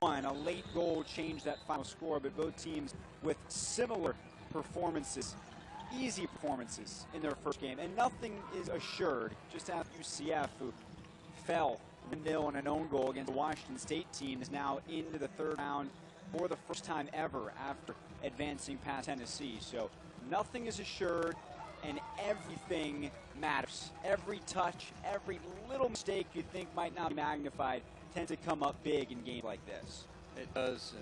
A late goal changed that final score, but both teams with similar performances, easy performances in their first game. And nothing is assured, just as UCF, who fell 1-0 in an own goal against the Washington State team, is now into the third round for the first time ever after advancing past Tennessee. So nothing is assured, and everything matters. Every touch, every little mistake you think might not be magnified tends to come up big in games like this. It does.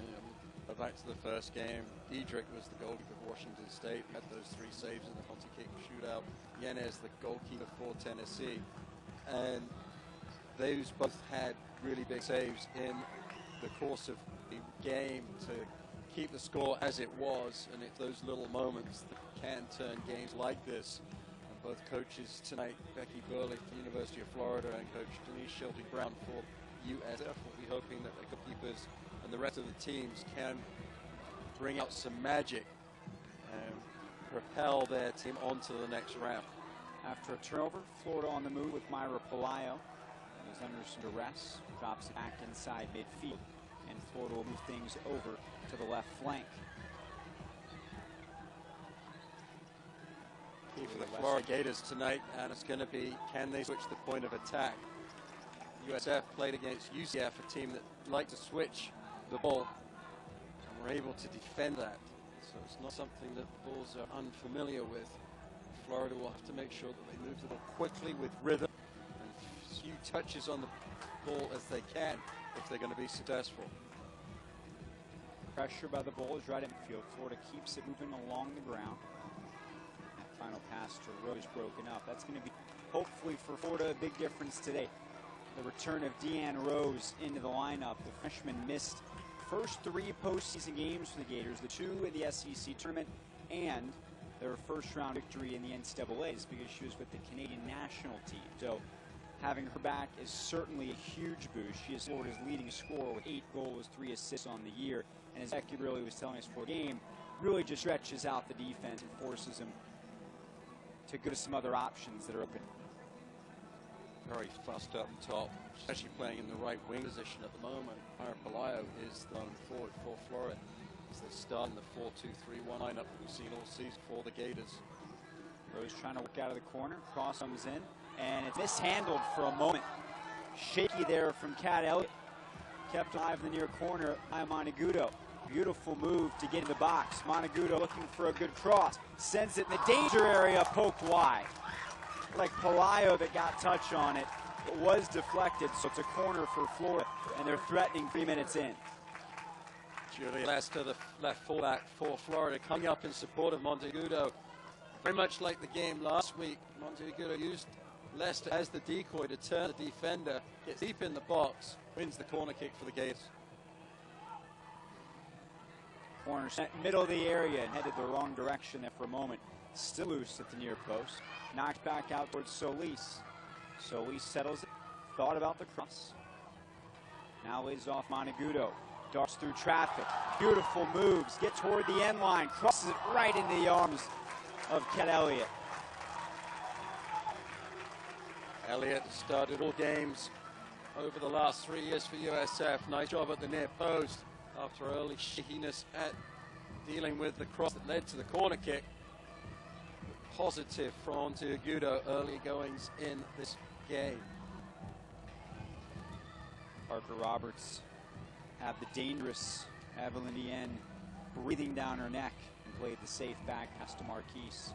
Go back to the first game. Diedrich was the goalkeeper of Washington State, had those 3 saves in the penalty kick shootout. Yanez, the goalkeeper for Tennessee. And those both had really big saves in the course of the game to keep the score as it was. And it's those little moments that can turn games like this. And both coaches tonight, Becky Burley for the University of Florida and Coach Denise Shelby-Brown for USF, will be hoping that the goalkeepers and the rest of the teams can bring out some magic and propel their team onto the next round. After a turnover, Florida on the move with Myra Pelayo. Is under some duress, drops it back inside midfield, and Florida will move things over to the left flank. Key for the Florida Gators tonight, and it's going to be, can they switch the point of attack? USF played against UCF, a team that liked to switch the ball, and were able to defend that. So it's not something that the Bulls are unfamiliar with. Florida will have to make sure that they move the ball quickly with rhythm and as few touches on the ball as they can if they're going to be successful. Pressure by the Bulls right in field. Florida keeps it moving along the ground. That final pass to Rose broken up. That's going to be, hopefully for Florida, a big difference today. The return of Deanne Rose into the lineup. The freshman missed first 3 postseason games for the Gators, the 2 in the SEC tournament, and their first round victory in the NCAAs because she was with the Canadian national team. So having her back is certainly a huge boost. She is Florida's leading scorer with 8 goals, 3 assists on the year. And as Becky really was telling us before the game, really just stretches out the defense and forces them to go to some other options that are open. Very fast up top, especially playing in the right wing position at the moment. Myra Pelayo is the lone forward for Florida as they start in the 4-2-3-1 lineup we've seen all season for the Gators. Rose trying to work out of the corner, cross comes in, and it's mishandled for a moment. Shaky there from Kat Elliott. Kept alive in the near corner by Monteagudo. Beautiful move to get in the box. Monteagudo looking for a good cross. Sends it in the danger area, poked wide. Like Pelayo that got touch on it. It was deflected, so it's a corner for Florida, and they're threatening 3 minutes in. Julia Lester, the left fullback for Florida, coming up in support of Monteagudo. Very much like the game last week, Monteagudo used Lester as the decoy to turn the defender, gets deep in the box, wins the corner kick for the Gators. Corner sent middle of the area and headed the wrong direction there for a moment. Still loose at the near post. Knocked back out towards Solis. Solis settles it. Thought about the cross. Now lays off Monteagudo. Darts through traffic. Beautiful moves. Get toward the end line. Crosses it right into the arms of Kat Elliott. Elliott started all games over the last 3 years for USF. Nice job at the near post after early shakiness at dealing with the cross that led to the corner kick. Positive from Monteagudo early goings in this game. Parker Roberts had the dangerous Evelyn Dien breathing down her neck and played the safe back pass to Marquise.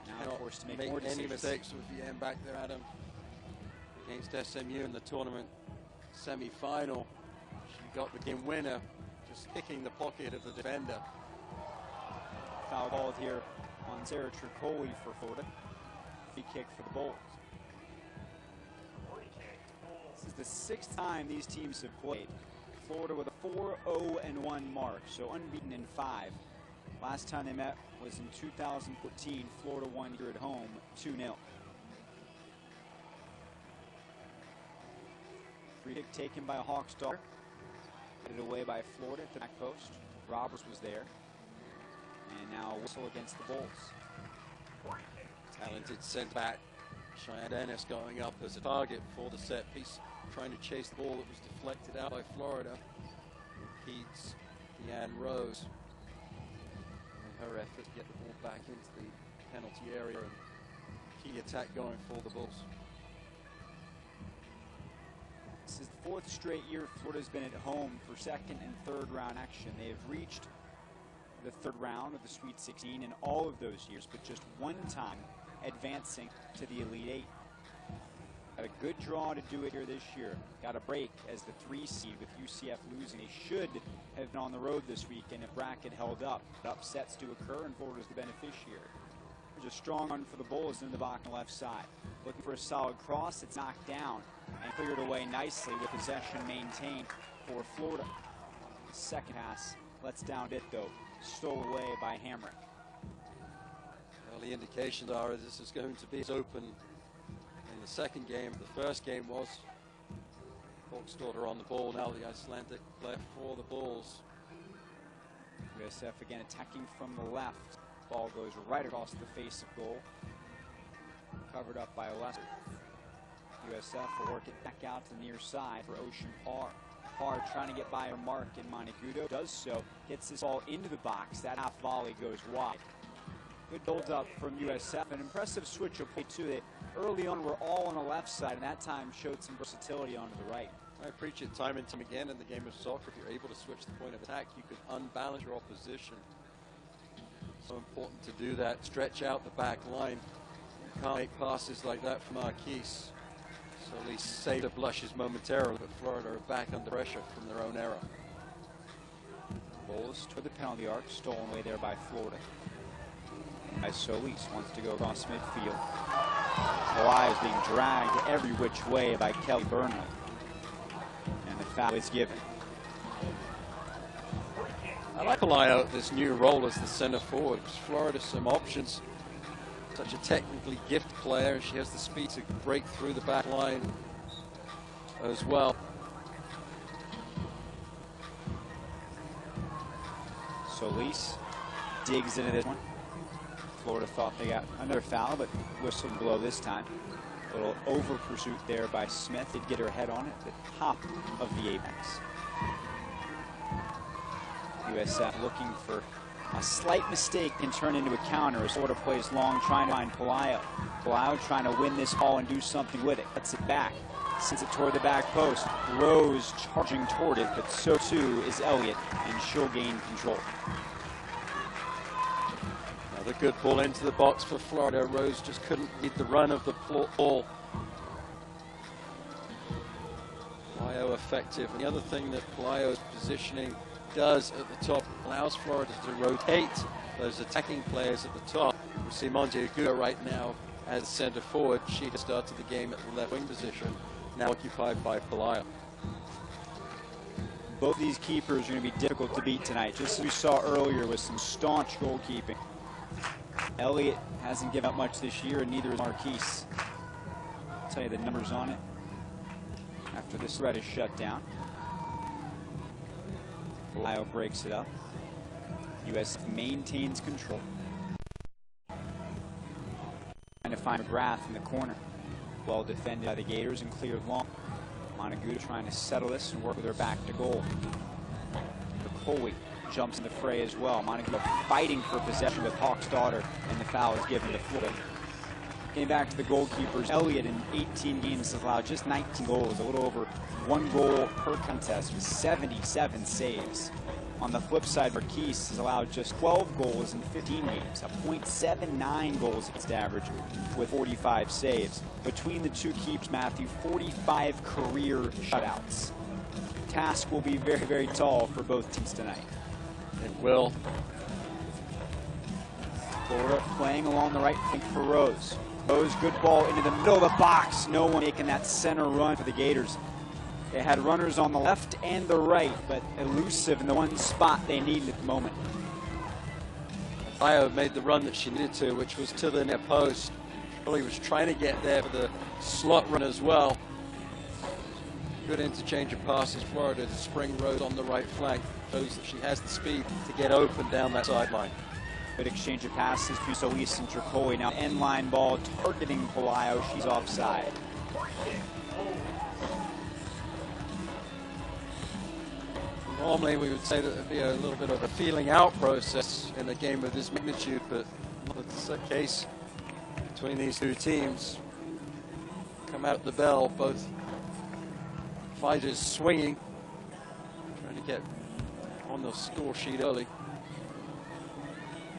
Now forced to make more decisions. Any mistakes with Dien back there, Adam. Against SMU in the tournament semi-final. She got the game winner, just picking the pocket of the defender. Foul ball here on Sarah Tricoli for Florida. Free kick for the Bulls. This is the 6th time these teams have played. Florida with a 4-0-1 mark, so unbeaten in 5. Last time they met was in 2014. Florida won here at home 2-0. Free kick taken by a Hawks dart. Headed away by Florida at the back post. Roberts was there. And now a whistle against the Bulls. Talented centre back Cheyenne Dennis going up as a target for the set piece, trying to chase the ball that was deflected out by Florida. Pete's Deanne Rose. And her effort to get the ball back into the penalty area and keep the attack going for the Bulls. This is the fourth straight year Florida's been at home for second and third round action. They have reached the third round of the Sweet 16 in all of those years, but just one time advancing to the Elite Eight. Got a good draw to do it here this year. Got a break as the 3 seed with UCF losing. They should have been on the road this weekend if bracket held up. Upsets do occur, and Florida's the beneficiary. There's a strong run for the Bulls in the box on the left side. Looking for a solid cross. It's knocked down and cleared away nicely with possession maintained for Florida. Second pass lets down it though. Stole away by Hamrick. Well, the indications are this is going to be as open in the second game. The first game was Hawksdaughter on the ball. Now the Icelandic player for the Bulls. USF again attacking from the left. Ball goes right across the face of goal. Covered up by Lester. USF will work it back out to the near side for Ocean Parr. Parr trying to get by her mark, and Montegudo does so. Gets this ball into the box. That half volley goes wide. Good build up from USF. An impressive switch of play too. That early on were all on the left side, and that time showed some versatility onto the right. I preach it time and time again in the game of soccer. If you're able to switch the point of attack, you can unbalance your opposition. So important to do that. Stretch out the back line. You can't make passes like that from Marquise. So at least save the blushes momentarily, but Florida are back under pressure from their own error. Bulls toward the penalty arc, stolen away there by Florida. As Solis wants to go across midfield. Hawaii is being dragged every which way by Kelly Burnley. And the foul is given. I like Palaio this new role as the center forward. Gives Florida some options. Such a technically gifted player. She has the speed to break through the back line as well. Solis digs into this one. Florida thought they got another foul, but whistled below this time. A little over pursuit there by Smith. Did get her head on it, the top of the apex. USF looking for a slight mistake can turn into a counter as Florida plays long, trying to find Palaio. Palaio trying to win this ball and do something with it. Gets it back. Sends it toward the back post. Rose charging toward it, but so too is Elliott, and she'll gain control. Another good ball into the box for Florida. Rose just couldn't beat the run of the ball. Palaio effective. And the other thing that Palaio's positioning does at the top allows Florida to rotate those attacking players at the top. We see Monteagudo right now as center forward. She has started the game at the left wing position, now occupied by Palaio. Both these keepers are going to be difficult to beat tonight, just as we saw earlier with some staunch goalkeeping. Elliott hasn't given up much this year, and neither is Marquise. I'll tell you the numbers on it after this threat is shut down. Palaio breaks it up. USF maintains control. Trying to find McGrath in the corner. Well defended by the Gators and cleared long. Montague trying to settle this and work with her back to goal. Coley jumps in the fray as well. Montague fighting for possession with Hawksdaughter, and the foul is given to Florida. Getting back to the goalkeepers, Elliott in 18 games has allowed just 19 goals, a little over 1 goal per contest with 77 saves. On the flip side, Marquise has allowed just 12 goals in 15 games, a .79 goals against average with 45 saves. Between the two keeps, Matthew, 45 career shutouts. Task will be very, very tall for both teams tonight. It will. Florida playing along the right flank for Rose. Rose, good ball into the middle of the box. No one making that center run for the Gators. They had runners on the left and the right, but elusive in the one spot they needed at the moment. Palaio made the run that she needed to, which was to the near post. Really was trying to get there for the slot run as well. Good interchange of passes. Florida to spring Rose on the right flank. Shows that she has the speed to get open down that sideline. Good exchange of passes between Solis and Tricoli. Now end line ball targeting Palaio. She's offside. Normally we would say that there'd be a little bit of a feeling out process in a game of this magnitude, but it's the case between these two teams. Come out the bell, both fighters swinging, trying to get on the score sheet early.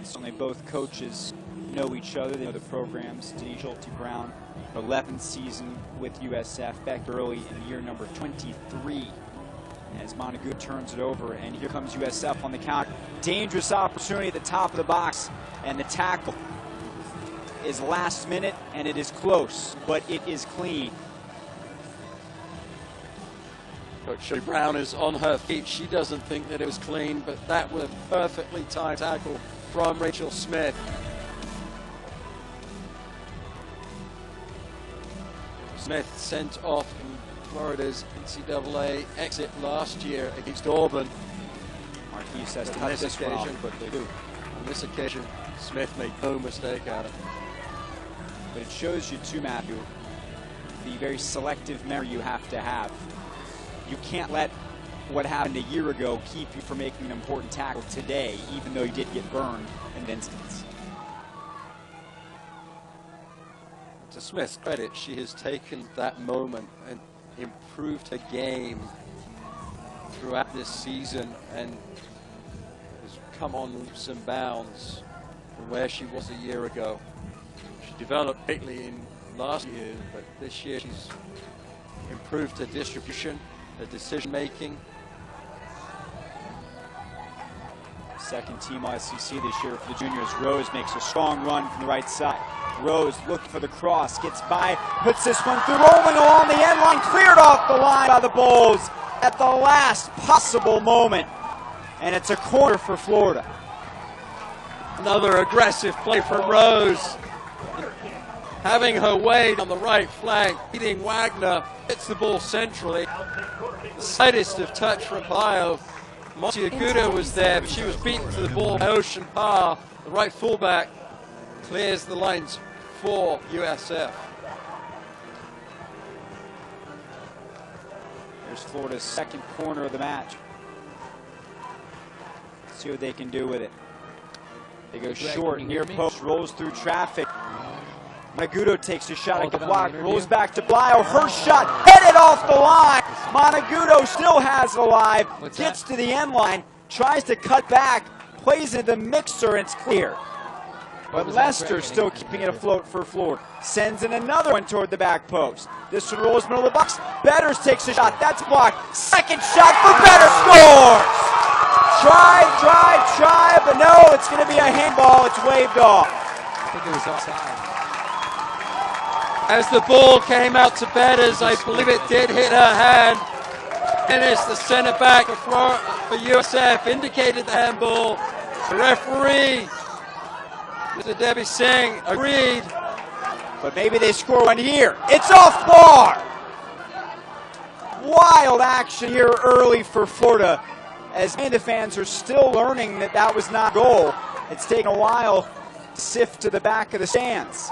Certainly both coaches know each other. They know the programs. Denise Schulte-Brown, 11th season with USF, back early in year number 23. As Montague turns it over, and here comes USF on the counter. Dangerous opportunity at the top of the box, and the tackle is last minute, and it is close, but it is clean. Coach Schulte-Brown is on her feet. She doesn't think that it was clean, but that was a perfectly timed tackle from Rachel Smith. Smith sent off in Florida's NCAA exit last year against Auburn. Marquis says to cut this occasion, but they do. On this occasion, Smith made no mistake at it. But it shows you too, Matthew, the very selective memory you have to have. You can't let what happened a year ago keep you from making an important tackle today, even though you did get burned in an instance. To Smith's credit, she has taken that moment and improved her game throughout this season and has come on leaps and bounds from where she was a year ago. She developed greatly in last year, but this year she's improved her distribution, her decision making. Second team SEC this year for the juniors. Rose makes a strong run from the right side. Rose looking for the cross, gets by, puts this one through, rolling along the end line, cleared off the line by the Bulls at the last possible moment. And it's a corner for Florida. Another aggressive play from Rose. Having her way on the right flank, beating Wagner, hits the ball centrally. The slightest of touch from Bio. Monteagudo was there, but she was beaten to the ball by Ocean Parr. The right fullback clears the lines for USF. Here's Florida's second corner of the match. Let's see what they can do with it. They go short, near post, rolls through traffic. Monteagudo takes a shot at the block, rolls back to Blio. Her shot headed off the line. Monteagudo still has it alive, gets to the end line, tries to cut back, plays into the mixer, and it's clear. But Lester still keeping it afloat for Florida. Sends in another one toward the back post. This one rolls middle of the box. Betters takes a shot. That's blocked. Second shot for Better. Scores! Try, but no, it's going to be a handball. It's waved off. I think it was offside. As the ball came out to Betters, I believe it did hit her hand. And it's the center back for USF, indicated the handball. The referee, Mr. Debbie Singh, agreed. But maybe they score one here. It's off bar. Wild action here early for Florida, as many of the fans are still learning that that was not goal. It's taken a while to sift to the back of the stands.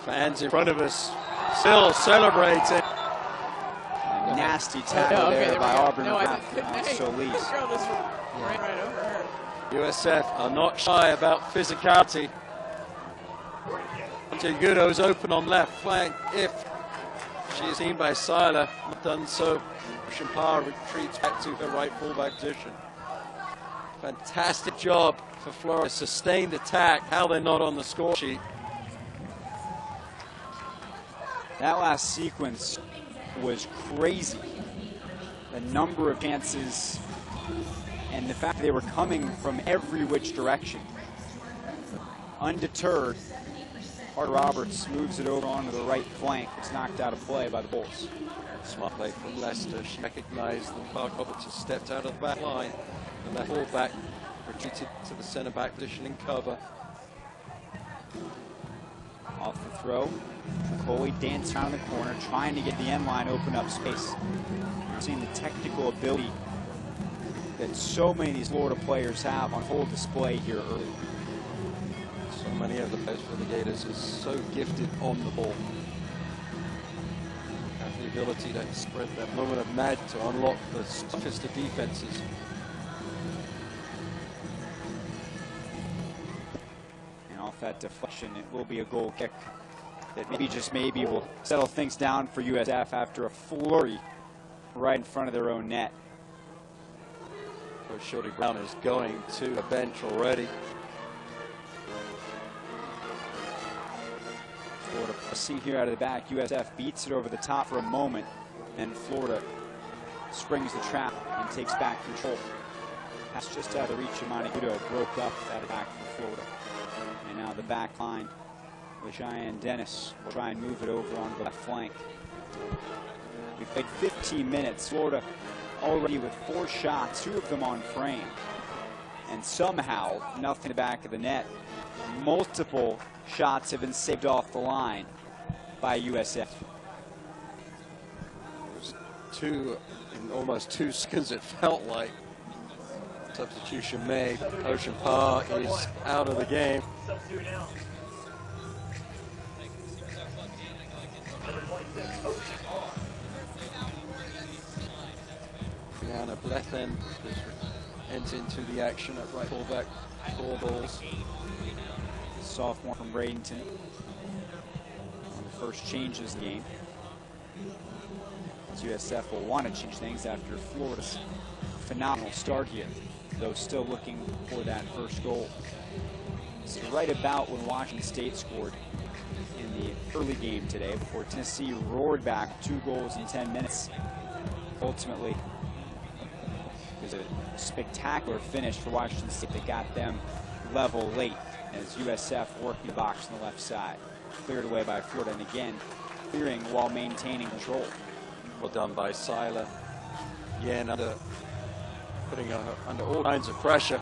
Fans in front of us still celebrating. A nasty tackle there by Auburn. Solis. Right over her. USF are not shy about physicality. Monteagudo's open on left flank. If she is seen by Seiler, not done so, Champar retreats back to her right fullback position. Fantastic job for Florida. Sustained attack. How they're not on the score sheet. That last sequence was crazy. The number of chances and the fact that they were coming from every which direction. Undeterred, Carter Roberts moves it over onto the right flank. It's knocked out of play by the Bulls. Smart play from Leicester. She recognized that Clark Roberts has stepped out of the back line. The left fullback retreated to the center back position in cover. Off the throw. Coley dancing around the corner, trying to get the end line, open up space. We're seeing the technical ability that so many of these Florida players have on full display here early. So many of the players for the Gators are so gifted on the ball. Kathy ability to spread that moment of mag to unlock the toughest of defenses. And off that deflection, it will be a goal kick that maybe, just maybe, will settle things down for USF after a flurry right in front of their own net. So Shorty Brown is going to the bench already. Florida, see here out of the back, USF beats it over the top for a moment, and Florida springs the trap and takes back control. Pass just out of the reach of Monagudo, broke up that attack for Florida. And now the back line with Cheyenne Dennis will try and move it over onto the left flank. We've played 15 minutes. Florida already with 4 shots, 2 of them on frame. And somehow, nothing in the back of the net. Multiple shots have been saved off the line by USF. In almost 2 seconds it felt like. Substitution made. Ocean Park is out of the game. Brianna Blethen enters into the action at right fullback, 4 goals. Sophomore from Bradenton. One of the first changes in the game. As USF will want to change things after Florida's phenomenal start here, though still looking for that first goal. This is right about when Washington State scored in the early game today, before Tennessee roared back 2 goals in 10 minutes. Ultimately, it was a spectacular finish for Washington State that got them level late, as USF working the box on the left side. Cleared away by Florida, and again, clearing while maintaining control. Well done by Seiler. Again, putting her under all kinds of pressure.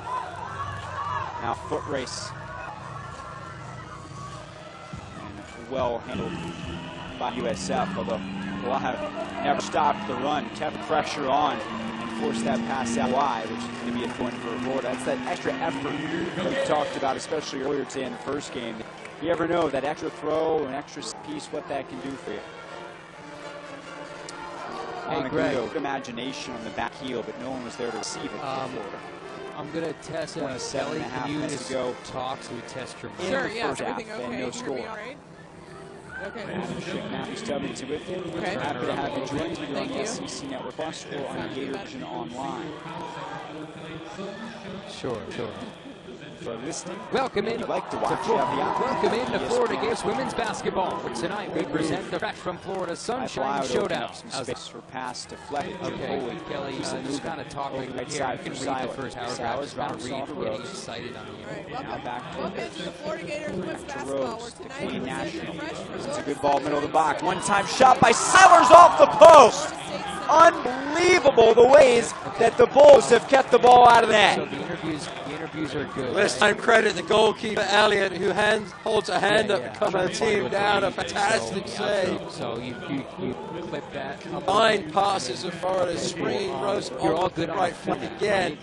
Now foot race. And well handled by USF, although will have never stopped the run, kept pressure on, and forced that pass out wide, which is going to be a point for Florida. That's that extra effort that we talked about, especially earlier today in the first game. You ever know that extra throw, an extra piece, what that can do for you. Hey, Greg. Good imagination on the back heel, but no one was there to receive it for Florida. I'm going to test 27 and a half minutes to go. Talk so we test your In Sure, the yeah, first half, everything and okay? no You score. hear me all right? Okay. Matthew Stubbins with you. Okay. Happy to have you join us either on Thank the you. SEC Network Plus or on Gator Vision Online. Sure. For listening, Welcome in if you'd like to to watch, you have the opportunity. Welcome in to ESPN. Florida Games women's basketball. Tonight we present the fresh from Florida Sunshine Showdown. Some space for pass deflected. Okay, Holy. Kelly, just kind of talk like right here. side You can for read the Siler. first paragraph. Siler's Just kind bounced of off read, the getting ropes. excited on All right, you. Now back to welcome to the Florida Gators women's basketball, where Rose, the tonight Queen we present National. the fresh from It's a Florida good ball, middle of the Sunshine box. One-time shot by Silers off the post. Unbelievable the ways that the Bulls have kept the ball out of the So net. the interviews are good. This time credit the goalkeeper Elliott, who holds a hand up to calm her team down. A fantastic save. So you clip that. Fine passes of Florida, springing Rose You're all on good the on right the foot footing, again.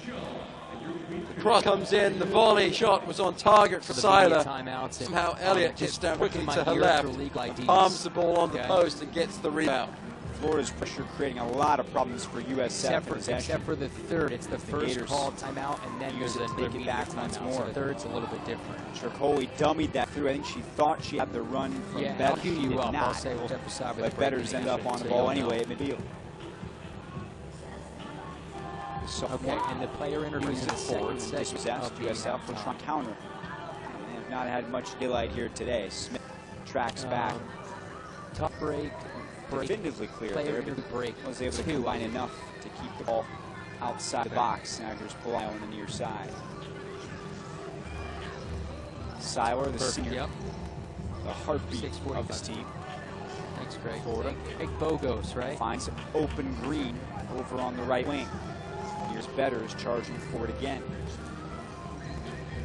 The cross comes in, the volley shot was on target for Seiler. Somehow Elliott gets down quickly to her left, palms the ball on the post and gets the rebound. Florida's pressure creating a lot of problems for USF. Except for the third. It's the first Gators call timeout, and then use there's it a to take it back once timeout. more. So the third's a little bit different. Tricoli dummied that through. I think she thought she had the run from Yeah, Better. I'll cue She you did up. I'll not. say we'll step aside with But the Better's breaking end up action, on the so ball you'll know. anyway at midfield. Okay, and the player interviews in the second segment Dispossessed. of the USF will try halftime. counter. They have not had much daylight here today. Smith tracks back. Tough break. Definitively clear Player there, but interview break. was able to Two. combine enough to keep the ball outside the box. Now here's Palaio on the near side. Seiler, the Perfect, senior, yep. the heartbeat 6:45. of this team. Thanks, Greg. Florida. Big Bogos, right? Finds some open green over on the right wing. Here's Betters charging forward again.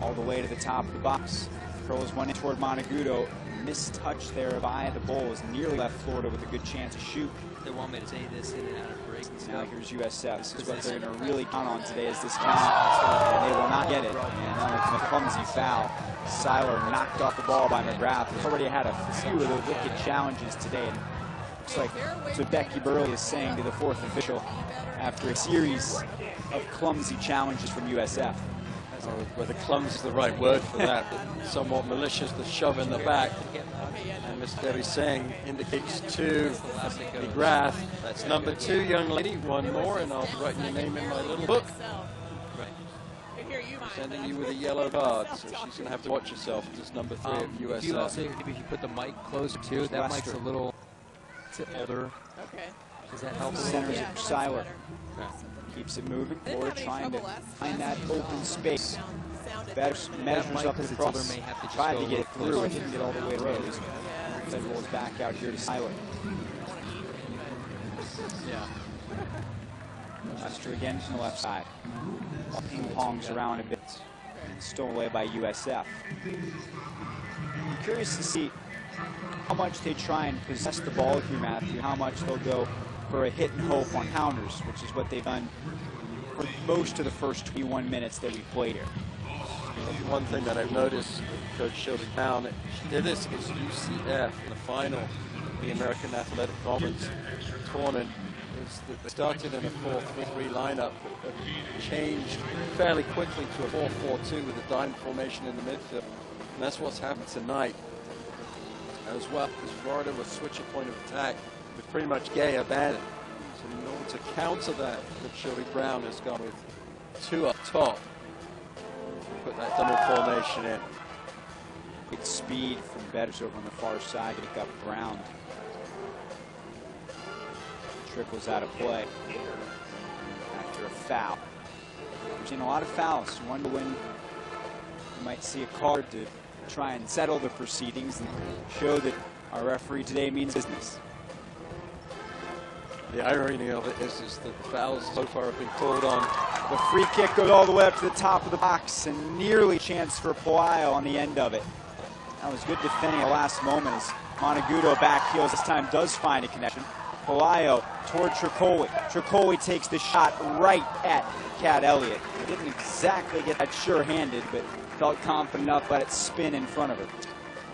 All the way to the top of the box. Curls one in toward Monagudo. Missed touch there by the Bulls. Nearly left Florida with a good chance to shoot. They want me to say this in and out of breaks and Now stuff. here's USF. This is what they're going to really count on today, is this count. And they will not get it. And now a clumsy foul. Seiler knocked off the ball by McGrath, who's already had a few of those wicked challenges today. And Looks like that's what Becky Burley is saying to the fourth official after a series of clumsy challenges from USF. Whether clumsy is the right word for that, but somewhat malicious, the shove in the back. And Miss Debbie Singh indicates to McGrath. That's number 2, young lady. One more, and I'll write your name in my little book. Sending you with a yellow card, so she's going to have to watch herself. This is number 3 of USF. If you also, maybe if you put the mic closer too, that mic's a little older. Okay. Does that help? Centers it for Seiler. Keeps it moving. Florida trying to find that open space. Betters measures up across. Tried to get through it, didn't get all the way to Rose. Then rolls back out here to Seiler. Yeah. Lester again from the left side. Ping pongs around a bit. Stolen away by USF. I'm curious to see how much they try and possess the ball here, Matthew. How much they'll go for a hit and hope on counters, which is what they've done for most of the first 21 minutes that we played here. One thing that I've noticed with Coach Shirley Brown, she did this against UCF in the final of the American Athletic Conference tournament. They started in a 4-3-3 lineup, but changed fairly quickly to a 4-4-2 with a dime formation in the midfield. And that's what's happened tonight as well, because Florida will switch a point of attack with pretty much Gay abandoned. So in order to counter that, Shirley Brown has gone with 2 up top. Put that double formation in. Good speed from Betters over on the far side to pick up Brown. Trickles out of play after a foul. We've seen a lot of fouls. You wonder when you might see a card to try and settle the proceedings and show that our referee today means business. The irony of it is that the fouls so far have been called on. The free kick goes all the way up to the top of the box and nearly chance for Palaio on the end of it. That was good defending at the last moment as Monteagudo back heels this time does find a connection. Palaio toward Tricoli. Tricoli takes the shot right at Cat Elliott. Didn't exactly get that sure-handed, but felt confident enough let it spin in front of her.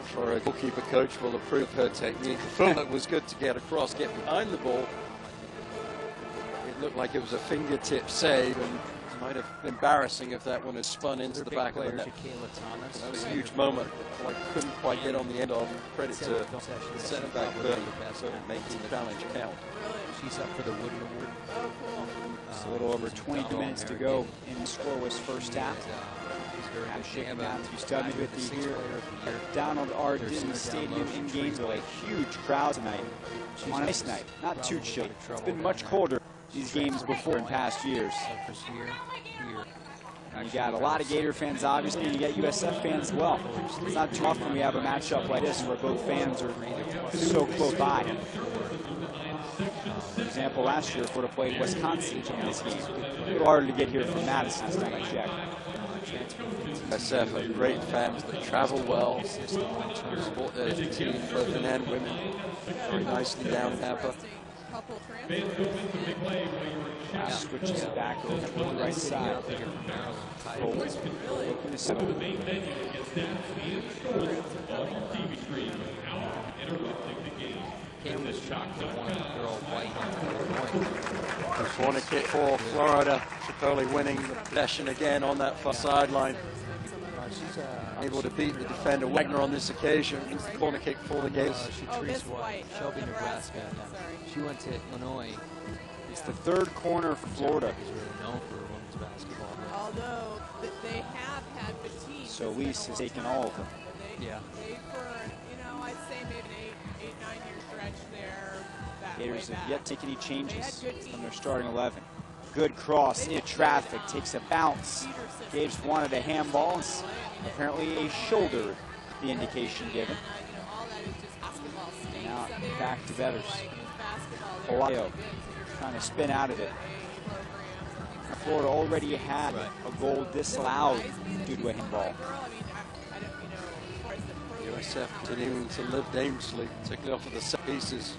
For a goalkeeper coach will approve her technique. The film was good to get across, get behind the ball. It looked like it was a fingertip save, and it might have been embarrassing if that one had spun into the back of the net. That was a huge moment. I couldn't quite get on the end of. Credit to the centre back for making the challenge count. She's up for the Wooden Award. It's a little over 22 minutes to go in the scoreless first half. Matthew Studney with you here. Donald R. Disney Stadium in Gainesville. A huge crowd tonight on a nice night. Not too chilly. It's been much colder these games before in past years. And you got a lot of Gator fans, obviously, and you got USF fans as well. It's not too often we have a matchup like this where both fans are so close by. For example, last year, Florida played Wisconsin in this game. A little harder to get here from Madison last time I checked. USF are great fans that travel well, support their team, both men and women, very nicely down Tampa. Switches it back over to the right side. Looking to settle. Corner kick for Florida. Tricoli winning the possession again on that far sideline. Able to beat the defender Wagner on this occasion. It's the corner kick for the Gators. Shelby, Nebraska. She went to Illinois. It's the third corner for Florida. Is really known for women's basketball. Although they have had fatigue. So Lise has taken all of them. Yeah. They for, I'd say maybe an 8-9 year stretch there. Gators have yet to take any changes from their starting 11. Good cross into traffic, takes a bounce. Gators wanted a handball. Apparently a shoulder, the indication given. And now back to Betters. Palaio trying to spin out of it. Florida already had a goal disallowed due to a handball. USF continuing to live dangerously, particularly off of the set pieces.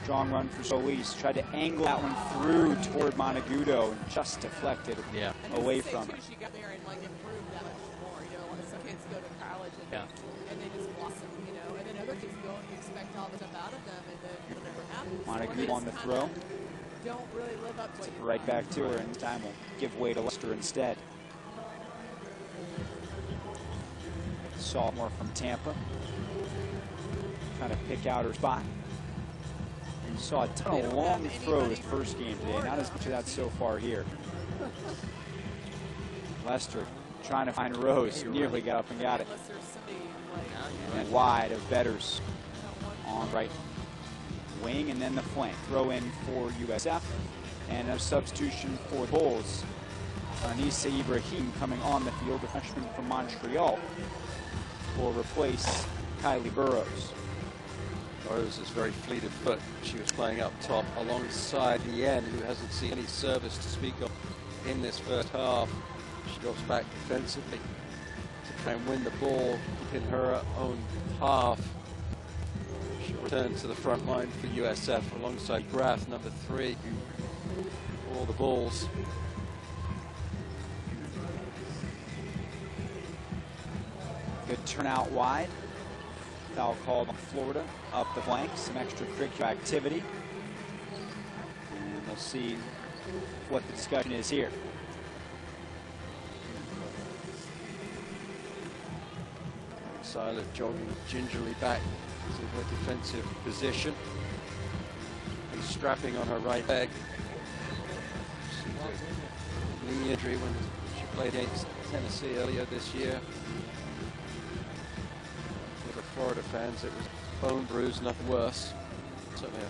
Strong run for Solis. Tried to angle that one through toward Montegudo and just deflected away from her. She got there and like improved that much more. You know, some kids go to college and they just blossom. You know, and then other kids go and you expect all the stuff out of them, and then it never happens. Montegudo on the throw. Don't really live up to it. Right back to her, and time will give way to Lester instead. Sophomore from Tampa. Trying to pick out her spot. Saw a ton of long throws first game today. Not as much of that so far here. Lester trying to find Rose. Nearly got up and got it. And wide of Betters on right wing, and then the flank. Throw in for USF. And a substitution for the Bulls. Anissa Ibrahim coming on the field, the freshman from Montreal, will replace Kylie Burrows. Rose is very fleet of foot. She was playing up top alongside Yen, who hasn't seen any service to speak of in this first half. She goes back defensively to try and win the ball in her own half. She'll return to the front line for USF alongside Graff, number 3, for the Bulls. Good turnout wide. Foul called on Florida up the flank. Some extracurricular activity. And we'll see what the discussion is here. Seiler jogging gingerly back to her defensive position. And strapping on her right leg. Knee injury when she played against Tennessee earlier this year. For the Florida fans, it was bone bruise, nothing worse. Certainly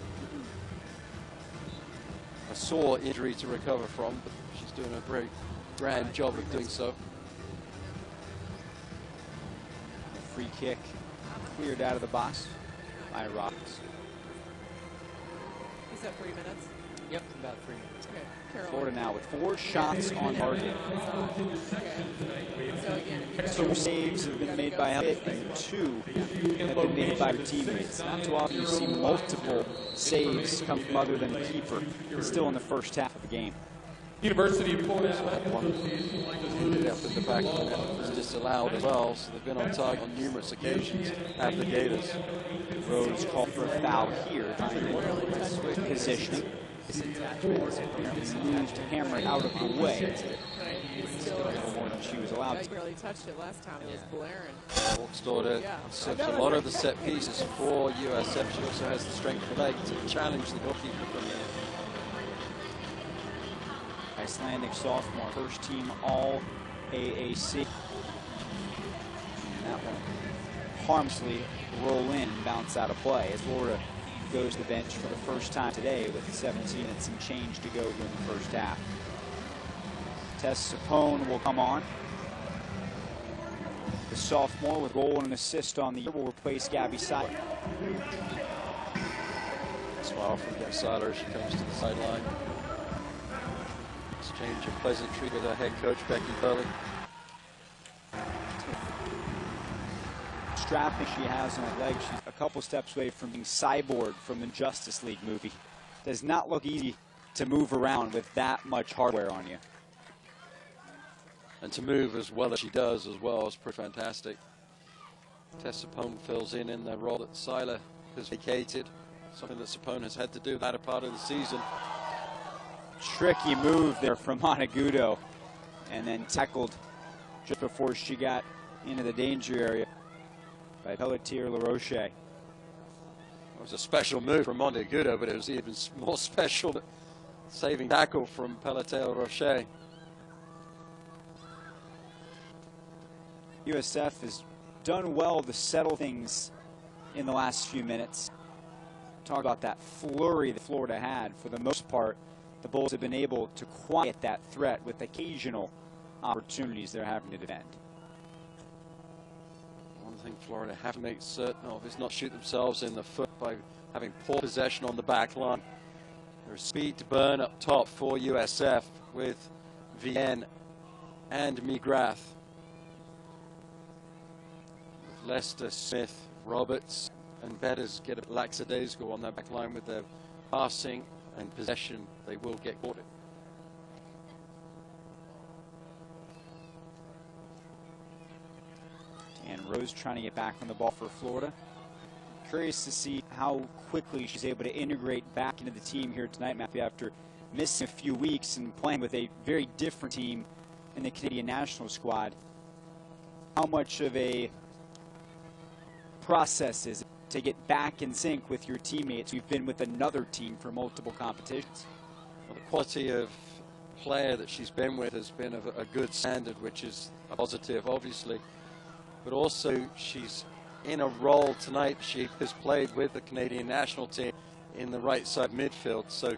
a sore injury to recover from, but she's doing a very grand job of doing so. Free kick cleared out of the box by Rocks. Is that 3 minutes? Yep, about 3 minutes. Okay. Caroline. Florida now with 4 shots on target. So again, 2 saves have been made by Hutt and 2 have been made by her teammates. Not too often you see multiple saves come from other than the keeper. Still in the first half of the game. University of Florida. Ended up in the back of the net. It was disallowed as well, so they've been on target on numerous occasions at the Gators. Rose called for a foul here. Positioning. Moved Hamrick out of the way. More than she was allowed I to. barely touched it last time. It was blaring. Walks Daughter serves a lot of the set pieces for USF. She also has the strength of leg to challenge the goalkeeper from there. Icelandic sophomore, first team all AAC. And that will harmlessly roll in and bounce out of play as Florida goes to the bench for the first time today with 17 and some change to go here in the first half. Tess Sapone will come on. The sophomore with goal and an assist on the year will replace Gabby Seiler. Smile from Gabby Seiler as she comes to the sideline. Exchange of pleasantry with her head coach, Becky Burley. Strapping she has on her leg, she's a couple steps away from being Cyborg from the Justice League movie. Does not look easy to move around with that much hardware on you. And to move as well as she does as well is pretty fantastic. Tess Sapone fills in the role that Seiler has vacated, something that Sapone has had to do the latter part of the season. Tricky move there from Montegudo, and then tackled just before she got into the danger area by Pelletier LaRoche. It was a special move from Montegudo, but it was even more special saving tackle from Pelletier LaRoche. USF has done well to settle things in the last few minutes. Talk about that flurry that Florida had. For the most part, the Bulls have been able to quiet that threat with occasional opportunities they're having to defend. One thing Florida have to make certain of is not shoot themselves in the foot by having poor possession on the back line. There's speed to burn up top for USF with Vienne and McGrath. Lester, Smith, Roberts, and Betters get a lackadaisical on their back line with their passing and possession, they will get caught. And Rose trying to get back on the ball for Florida. Curious to see how quickly she's able to integrate back into the team here tonight, Matthew, after missing a few weeks and playing with a very different team in the Canadian national squad. How much of a process is it to get back in sync with your teammates who've been with another team for multiple competitions? Well, the quality of player that she's been with has been of a good standard, which is a positive, obviously. But also, she's in a role tonight. She has played with the Canadian national team in the right side midfield, so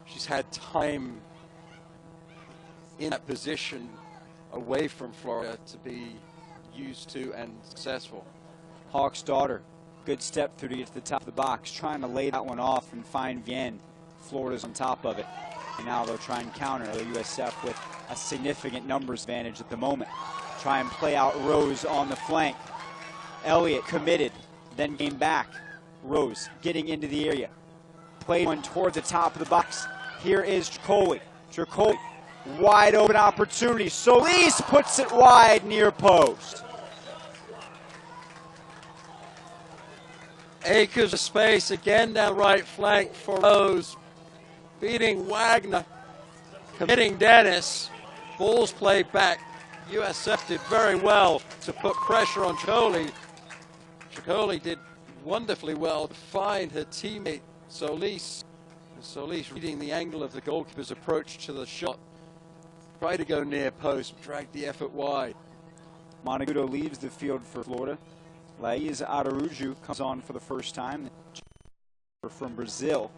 she's had time in that position away from Florida to be used to and successful. Hawk's daughter, good step through to get to the top of the box, trying to lay that one off and find Vienne. Florida's on top of it. And now they'll try and counter the USF with a significant numbers advantage at the moment. Try and play out Rose on the flank. Elliott committed, then came back. Rose getting into the area. Played one toward the top of the box. Here is Tricoli. Tricoli, wide open opportunity. Solis puts it wide near post. Acres of space again down right flank for Rose. Beating Wagner. Committing Dennis. Ball's played back. USF did very well to put pressure on Tricoli. Tricoli did wonderfully well to find her teammate Solis. Solis reading the angle of the goalkeeper's approach to the shot. Tried to go near post, dragged the effort wide. Monteagudo leaves the field for Florida. Laís Araújo comes on for the first time. From Brazil,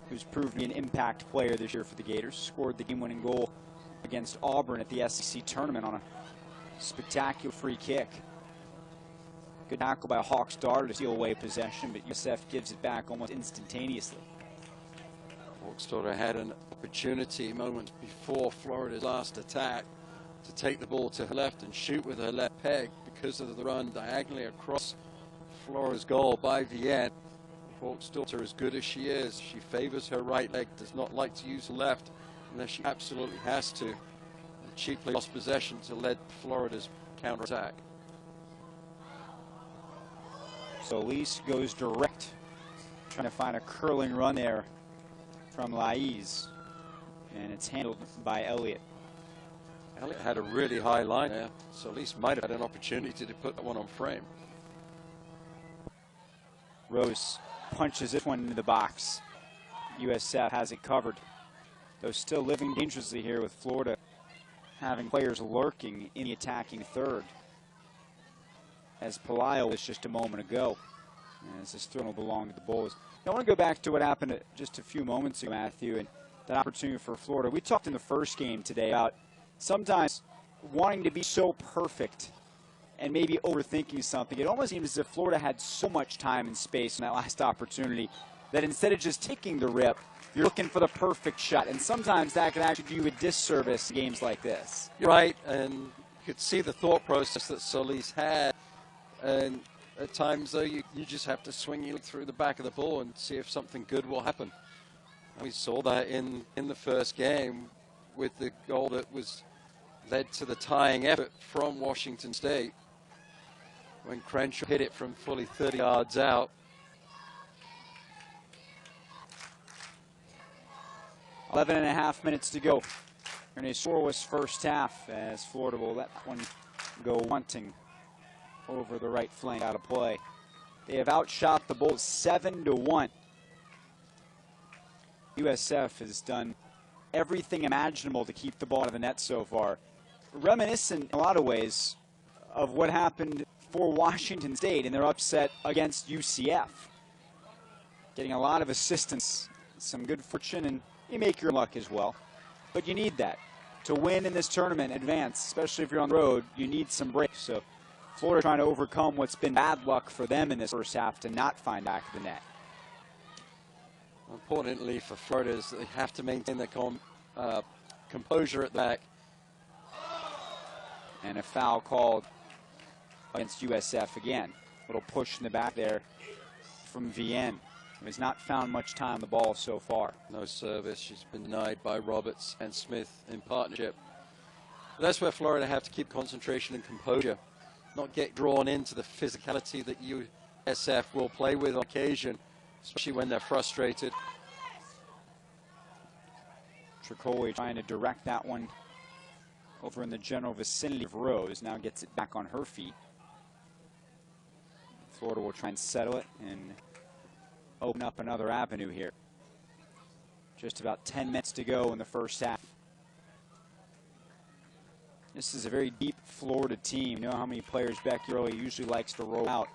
who's proved to be an impact player this year for the Gators. Scored the game-winning goal against Auburn at the SEC tournament on a spectacular free kick. Good tackle by Hawk's daughter to steal away possession, but USF gives it back almost instantaneously. Hawk's daughter had an opportunity moments before Florida's last attack to take the ball to her left and shoot with her left peg because of the run diagonally across Florida's goal by Vienne. Hawk's daughter, as good as she is, she favors her right leg, does not like to use the left unless she absolutely has to. And cheaply lost possession to lead Florida's counterattack. Solis goes direct, trying to find a curling run there from Laís, and it's handled by Elliott. Elliott had a really high line there. Solis might have had an opportunity to put that one on frame. Rose punches this one into the box. USF has it covered. Though still living dangerously here with Florida having players lurking in the attacking third. As Pelayo was just a moment ago. And as this throw will belong to the Bulls. I want to go back to what happened just a few moments ago, Matthew, and that opportunity for Florida. We talked in the first game today about sometimes wanting to be so perfect and maybe overthinking something. It almost seems as if Florida had so much time and space in that last opportunity that instead of just taking the rip, you're looking for the perfect shot. And sometimes that can actually do you a disservice in games like this. You're right, and you could see the thought process that Solis had. And at times, though, you just have to swing your through the back of the ball and see if something good will happen. And we saw that in the first game with the goal that was led to the tying effort from Washington State when Crenshaw hit it from fully 30 yards out. 11.5 minutes to go. And a scoreless first half as Florida will let that one go wanting over the right flank out of play. They have outshot the Bulls 7-1. USF has done everything imaginable to keep the ball out of the net so far. Reminiscent in a lot of ways of what happened for Washington State in their upset against UCF. Getting a lot of assistance, some good fortune, and you make your luck as well. But you need that. To win in this tournament, advance, especially if you're on the road, you need some breaks. So Florida trying to overcome what's been bad luck for them in this first half to not find back of the net. Importantly for Florida is that they have to maintain their composure at the back. And a foul called against USF again. Little push in the back there from Vienne. has not found much time on the ball so far. No service. She's been denied by Roberts and Smith in partnership. But that's where Florida have to keep concentration and composure, not get drawn into the physicality that USF will play with on occasion, especially when they're frustrated. Tricoli trying to direct that one over in the general vicinity of Rose. Now gets it back on her feet. Florida will try and settle it and open up another avenue here. Just about 10 minutes to go in the first half. This is a very deep Florida team. You know how many players Becky Early usually likes to roll out.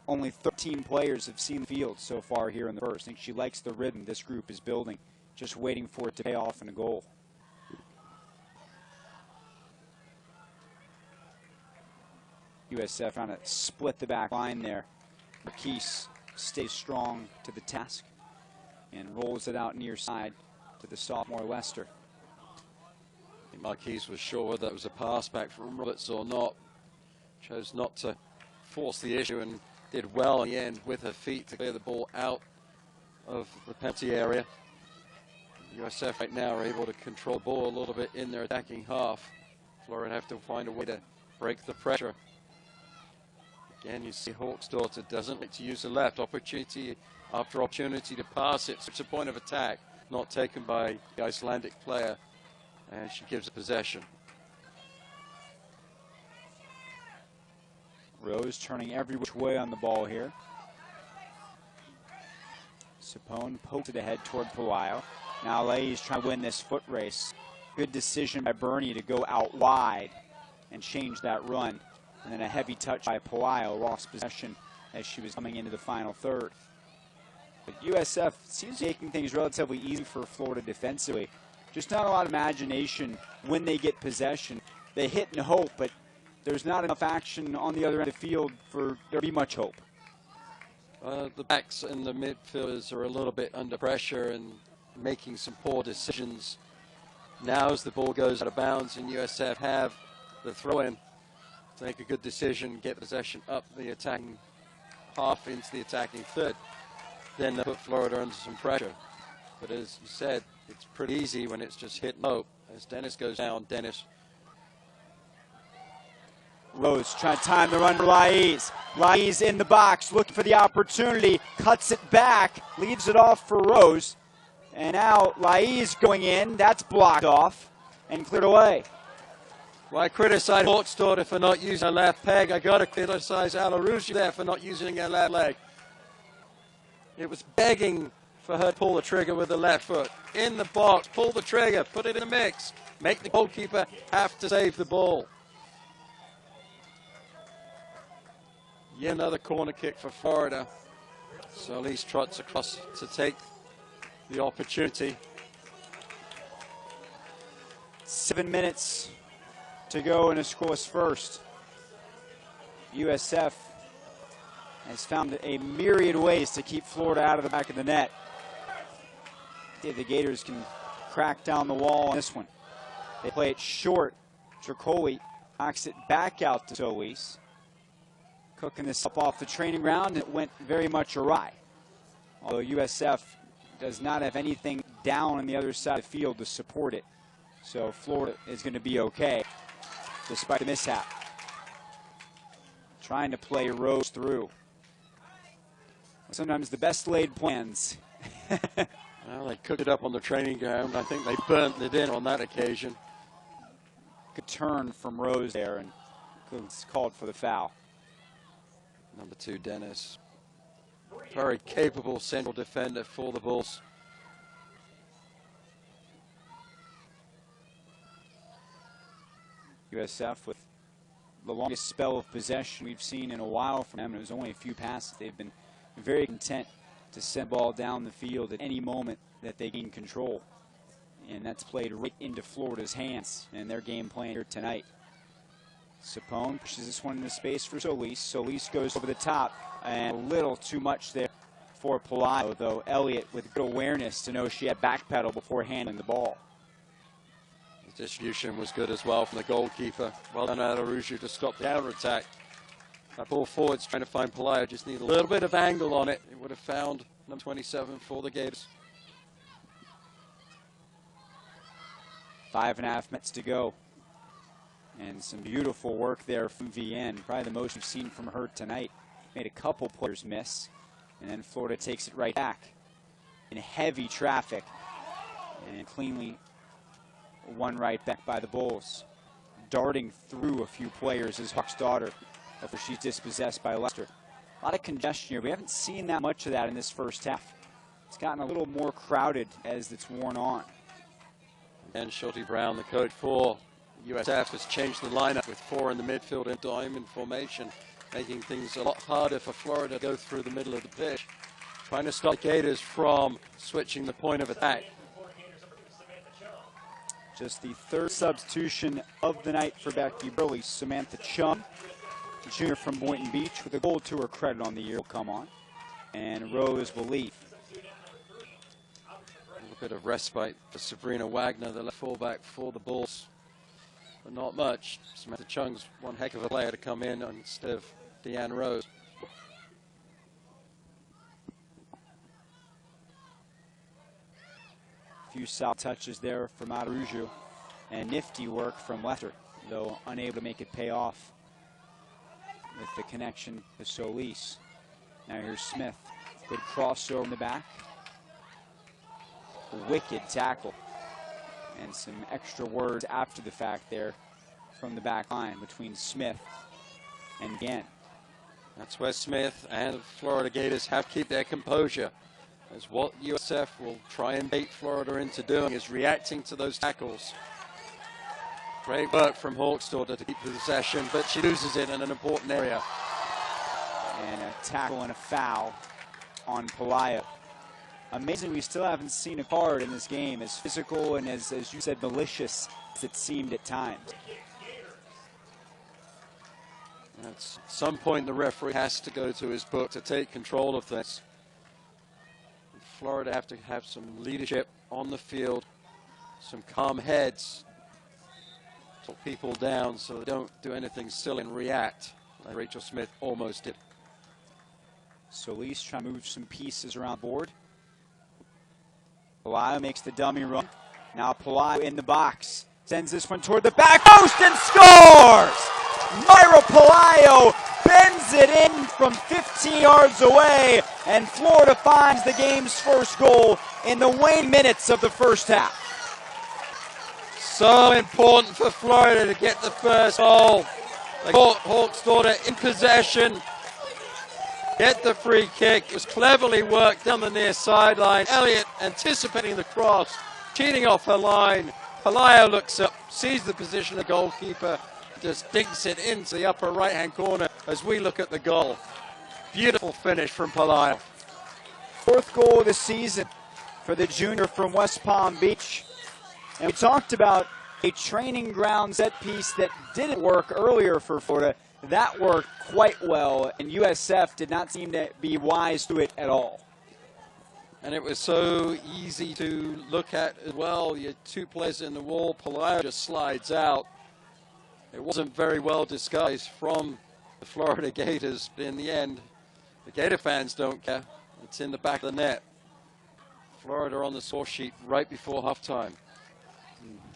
Only 13 players have seen the field so far here in the first. I think she likes the rhythm this group is building, just waiting for it to pay off in a goal. USF trying to split the back line there. Marquise stays strong to the task and rolls it out near side to the sophomore Lester. Marquise was sure whether that was a pass back from Roberts or not. Chose not to force the issue and did well in the end with her feet to clear the ball out of the penalty area. USF right now are able to control the ball a little bit in their attacking half. Florida have to find a way to break the pressure. Again, you see Hawk's daughter doesn't like to use the left. Opportunity after opportunity to pass it. It's a point of attack, not taken by the Icelandic player. And she gives a possession. Rose turning every which way on the ball here. Sapone poked it ahead toward Palaio. Now Leigh's trying to win this foot race. Good decision by Bernie to go out wide and change that run. And then a heavy touch by Palaio, lost possession as she was coming into the final third. But USF seems to be making things relatively easy for Florida defensively. Just not a lot of imagination when they get possession. They hit and hope, but there's not enough action on the other end of the field for there to be much hope. The backs and the midfielders are a little bit under pressure and making some poor decisions. Now as the ball goes out of bounds and USF have the throw-in to make a good decision, get possession up the attacking half into the attacking third, then they put Florida under some pressure. But as you said, it's pretty easy when it's just hit and hope. As Dennis goes down, Rose trying to time the run for Laiz. Laiz in the box, looking for the opportunity, cuts it back, leaves it off for Rose. And now Laiz going in, that's blocked off and cleared away. Well, I criticize Hawk's daughter for not using her left peg. I got to criticize Alarouche there for not using her left leg. It was begging for her to pull the trigger with the left foot. In the box, pull the trigger, put it in the mix. Make the goalkeeper have to save the ball. Yet another corner kick for Florida. Solis trots across to take the opportunity. 7 minutes to go in a scoreless first. USF has found a myriad ways to keep Florida out of the back of the net. If the Gators can crack down the wall on this one. They play it short. Tricoli knocks it back out to Solis. Cooking this up off the training ground, it went very much awry. Although USF does not have anything down on the other side of the field to support it. So Florida is going to be okay, despite the mishap. Trying to play Rose through. Sometimes the best laid plans. Well, they cooked it up on the training ground. I think they burnt it in on that occasion. Good turn from Rose there, and it's called for the foul. Number 2, Dennis. Very capable central defender for the Bulls. USF with the longest spell of possession we've seen in a while from them. It was only a few passes. They've been very content to send the ball down the field at any moment that they gain control. And that's played right into Florida's hands and their game plan here tonight. Sapone pushes this one into space for Solis. Solis goes over the top, and a little too much there for Palaio, though Elliott with good awareness to know she had backpedal before handling the ball. The distribution was good as well from the goalkeeper. Well done, Alarouche, to stop the counterattack. That ball forward's trying to find Pelayo. Just need a little bit of angle on it. It would have found number 27 for the Gators. 5.5 minutes to go. And some beautiful work there from VN. Probably the most we've seen from her tonight. Made a couple players miss. And then Florida takes it right back in heavy traffic. And cleanly won right back by the Bulls. Darting through a few players is Hawk's daughter after she's dispossessed by Lester. A lot of congestion here. We haven't seen that much of that in this first half. It's gotten a little more crowded as it's worn on. And Shelty Brown, the coach for USF, has changed the lineup with 4 in the midfield in diamond formation, making things a lot harder for Florida to go through the middle of the pitch. Trying to stop Gators from switching the point of attack. Just the third substitution of the night for Becky Burley. Samantha Chung, junior from Boynton Beach, with a goal to her credit on the year, will come on. And Rose will leave. A little bit of respite for Sabrina Wagner, the left fullback for the Bulls. But not much. Samantha Chung's one heck of a player to come in instead of Deanne Rose. Few south touches there from Arujo, and nifty work from Lester, though unable to make it pay off with the connection to Solis. Now here's Smith. Good crossover in the back. Wicked tackle. And some extra words after the fact there from the back line between Smith and Gann. That's where Smith and Florida Gators have to keep their composure. As what USF will try and bait Florida into doing is reacting to those tackles. Great work from Hawk's daughter to keep possession, but she loses it in an important area. And a tackle and a foul on Pelayo. Amazing we still haven't seen a card in this game as physical and as you said, malicious as it seemed at times. At some point the referee has to go to his book to take control of this. Florida have to have some leadership on the field, some calm heads, talk people down so they don't do anything silly and react like Rachel Smith almost did. Solis trying to move some pieces around the board. Pelayo makes the dummy run. Now Pelayo in the box. Sends this one toward the back post and scores! Myra Pelayo bends it in from 15 yards away, and Florida finds the game's first goal in the waning minutes of the first half. So important for Florida to get the first goal. The Hawks daughter in possession. Get the free kick. It was cleverly worked down the near sideline. Elliott anticipating the cross, cheating off her line. Pelayo looks up, sees the position of the goalkeeper, just dinks it into the upper right-hand corner as we look at the goal. Beautiful finish from Pelayo. Fourth goal of the season for the junior from West Palm Beach. And we talked about a training ground set piece that didn't work earlier for Florida. That worked quite well, and USF did not seem to be wise to it at all. And it was so easy to look at as well. You had 2 players in the wall. Pelayo just slides out. It wasn't very well disguised from the Florida Gators, but in the end, the Gator fans don't care. It's in the back of the net. Florida on the score sheet right before halftime.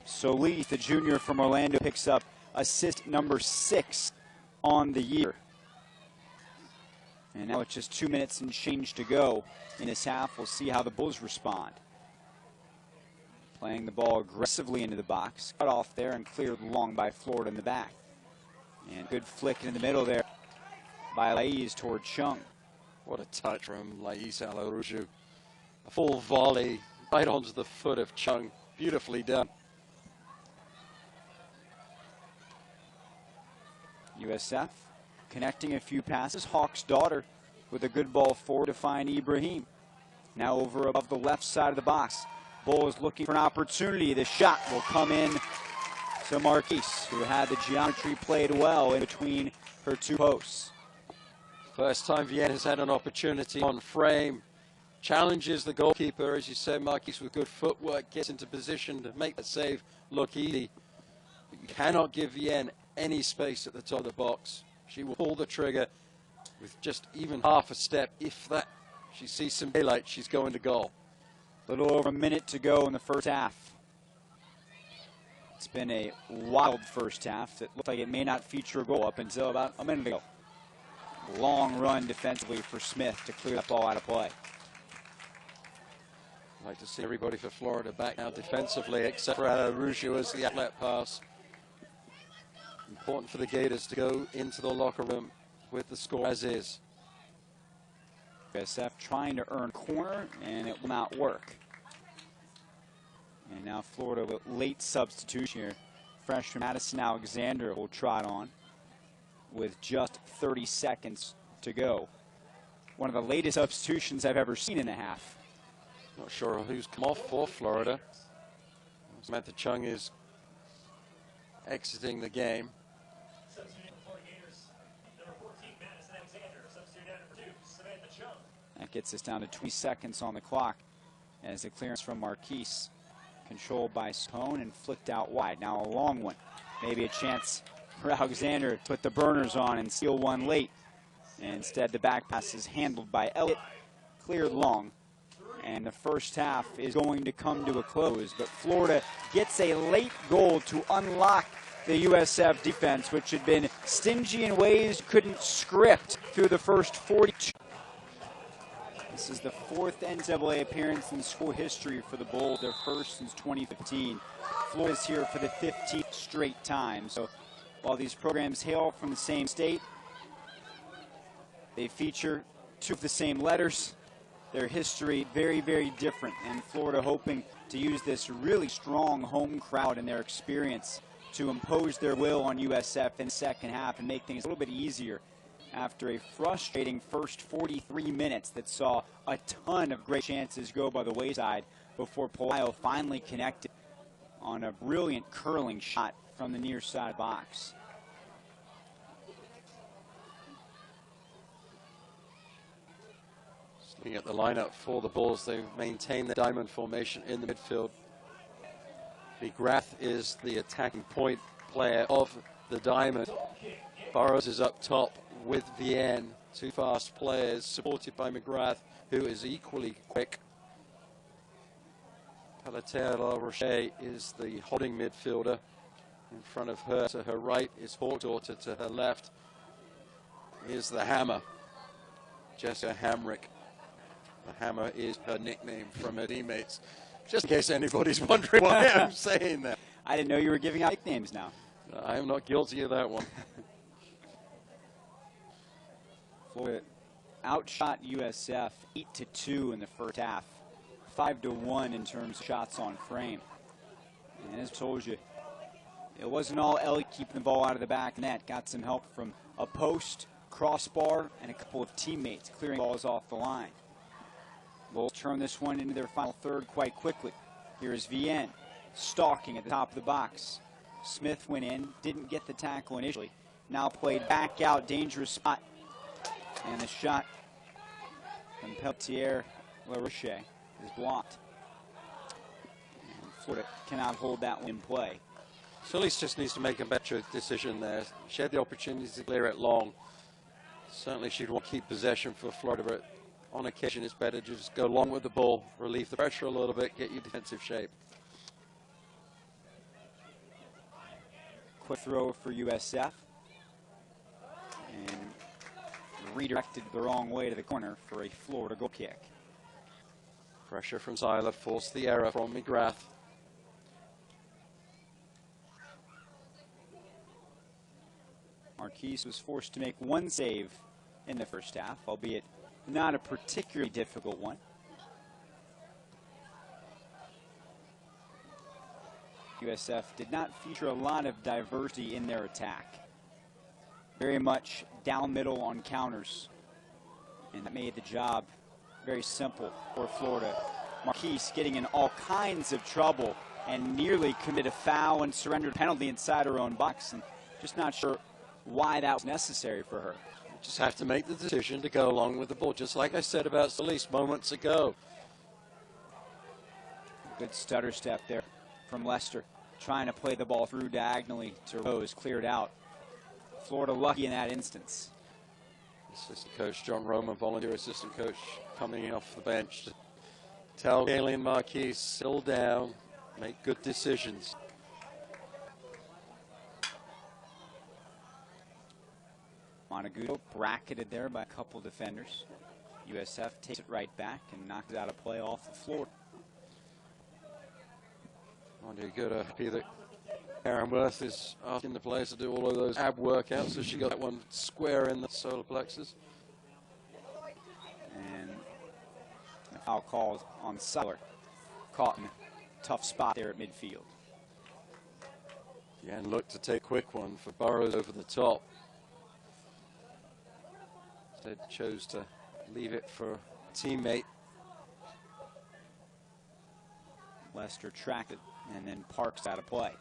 Solis, the junior from Orlando, picks up assist number 6 on the year. And now it's just 2 minutes and change to go in this half. We'll see how the Bulls respond. Playing the ball aggressively into the box. Cut off there and cleared long by Florida in the back. And good flick in the middle there by Laiz toward Chung. What a touch from Laiz Alaruju. A full volley right onto the foot of Chung. Beautifully done. USF connecting a few passes. Hawk's daughter with a good ball forward to find Ibrahim. Now over above the left side of the box. Bulls looking for an opportunity. The shot will come in to Marquise, who had the geometry played well in between her 2 posts. First time Vienna has had an opportunity on frame. Challenges the goalkeeper, as you said, Marquise with good footwork, gets into position to make that save look easy. But you cannot give Vienna any space at the top of the box. She will pull the trigger with just even half a step. If that, she sees some daylight, she's going to goal. A little over a minute to go in the first half. It's been a wild first half that looked like it may not feature a goal up until about a minute ago. Long run defensively for Smith to clear that ball out of play. I'd like to see everybody for Florida back now defensively, except for Araujo as the outlet pass. Important for the Gators to go into the locker room with the score as is. USF trying to earn corner, and it will not work. And now Florida with late substitution here. Freshman Madison Alexander will trot on with just 30 seconds to go. One of the latest substitutions I've ever seen in a half. Not sure who's come off for Florida. Samantha Chung is exiting the game. That gets us down to 20 seconds on the clock as the clearance from Marquise, controlled by Sapone and flicked out wide. Now a long one. Maybe a chance for Alexander to put the burners on and seal one late. And instead, the back pass is handled by Elliott, cleared long. And the first half is going to come to a close. But Florida gets a late goal to unlock the USF defense, which had been stingy in ways couldn't script through the first 42. This is the fourth NCAA appearance in school history for the Bulls, their first since 2015. Florida's here for the 15th straight time. So while these programs hail from the same state, they feature two of the same letters. Their history very, very different. And Florida hoping to use this really strong home crowd and their experience to impose their will on USF in the second half and make things a little bit easier after a frustrating first 43 minutes that saw a ton of great chances go by the wayside before Palaio finally connected on a brilliant curling shot from the near side box. Looking at the lineup for the Bulls, they've maintained the diamond formation in the midfield. McGrath is the attacking point player of the diamond. Burrows is up top with Vienne, two fast players supported by McGrath, who is equally quick. Pelletier La Roche is the holding midfielder. In front of her, to her right, is Hawkdaughter. To her left is the Hammer, Jessica Hamrick. The Hammer is her nickname from her teammates, just in case anybody's wondering why I'm saying that. I didn't know you were giving out nicknames now. I am not guilty of that one. Florida outshot USF 8-2 in the first half, 5-1 in terms of shots on frame. And as I told you, it wasn't all Elliott keeping the ball out of the back net. Got some help from a post, crossbar, and a couple of teammates clearing balls off the line. Bulls turn this one into their final third quite quickly. Here is Vienne stalking at the top of the box. Smith went in, didn't get the tackle initially. Now played back out, dangerous spot. And the shot from Pelletier La Roche is blocked. And Florida cannot hold that one in play. Solis just needs to make a better decision there. She had the opportunity to clear it long. Certainly she'd want to keep possession for Florida, but on occasion it's better to just go long with the ball, relieve the pressure a little bit, get your defensive shape. Quick throw for USF. And redirected the wrong way to the corner for a Florida goal kick. Pressure from Zyla forced the error from McGrath. Marquise was forced to make one save in the first half, albeit not a particularly difficult one. USF did not feature a lot of diversity in their attack. Very much down middle on counters. And that made the job very simple for Florida. Marquise getting in all kinds of trouble and nearly committed a foul and surrendered a penalty inside her own box. And just not sure why that was necessary for her. You just have to make the decision to go along with the ball, just like I said about Solis moments ago. Good stutter step there from Lester, trying to play the ball through diagonally to Rose, cleared out. Florida lucky in that instance. Assistant coach John Roman, volunteer assistant coach, coming off the bench to tell Galen Marquis, settle down, make good decisions. Montegudo bracketed there by a couple defenders. USF takes it right back and knocks it out of play off the floor. Montegudo happy that Aaron Worth is asking the players to do all of those ab workouts, so she got that one square in the solar plexus. And a foul called on Seiler. Caught in a tough spot there at midfield. Yeah, and looked to take a quick one for Burrows over the top. Instead chose to leave it for a teammate. Lester tracked it and then parks out of play.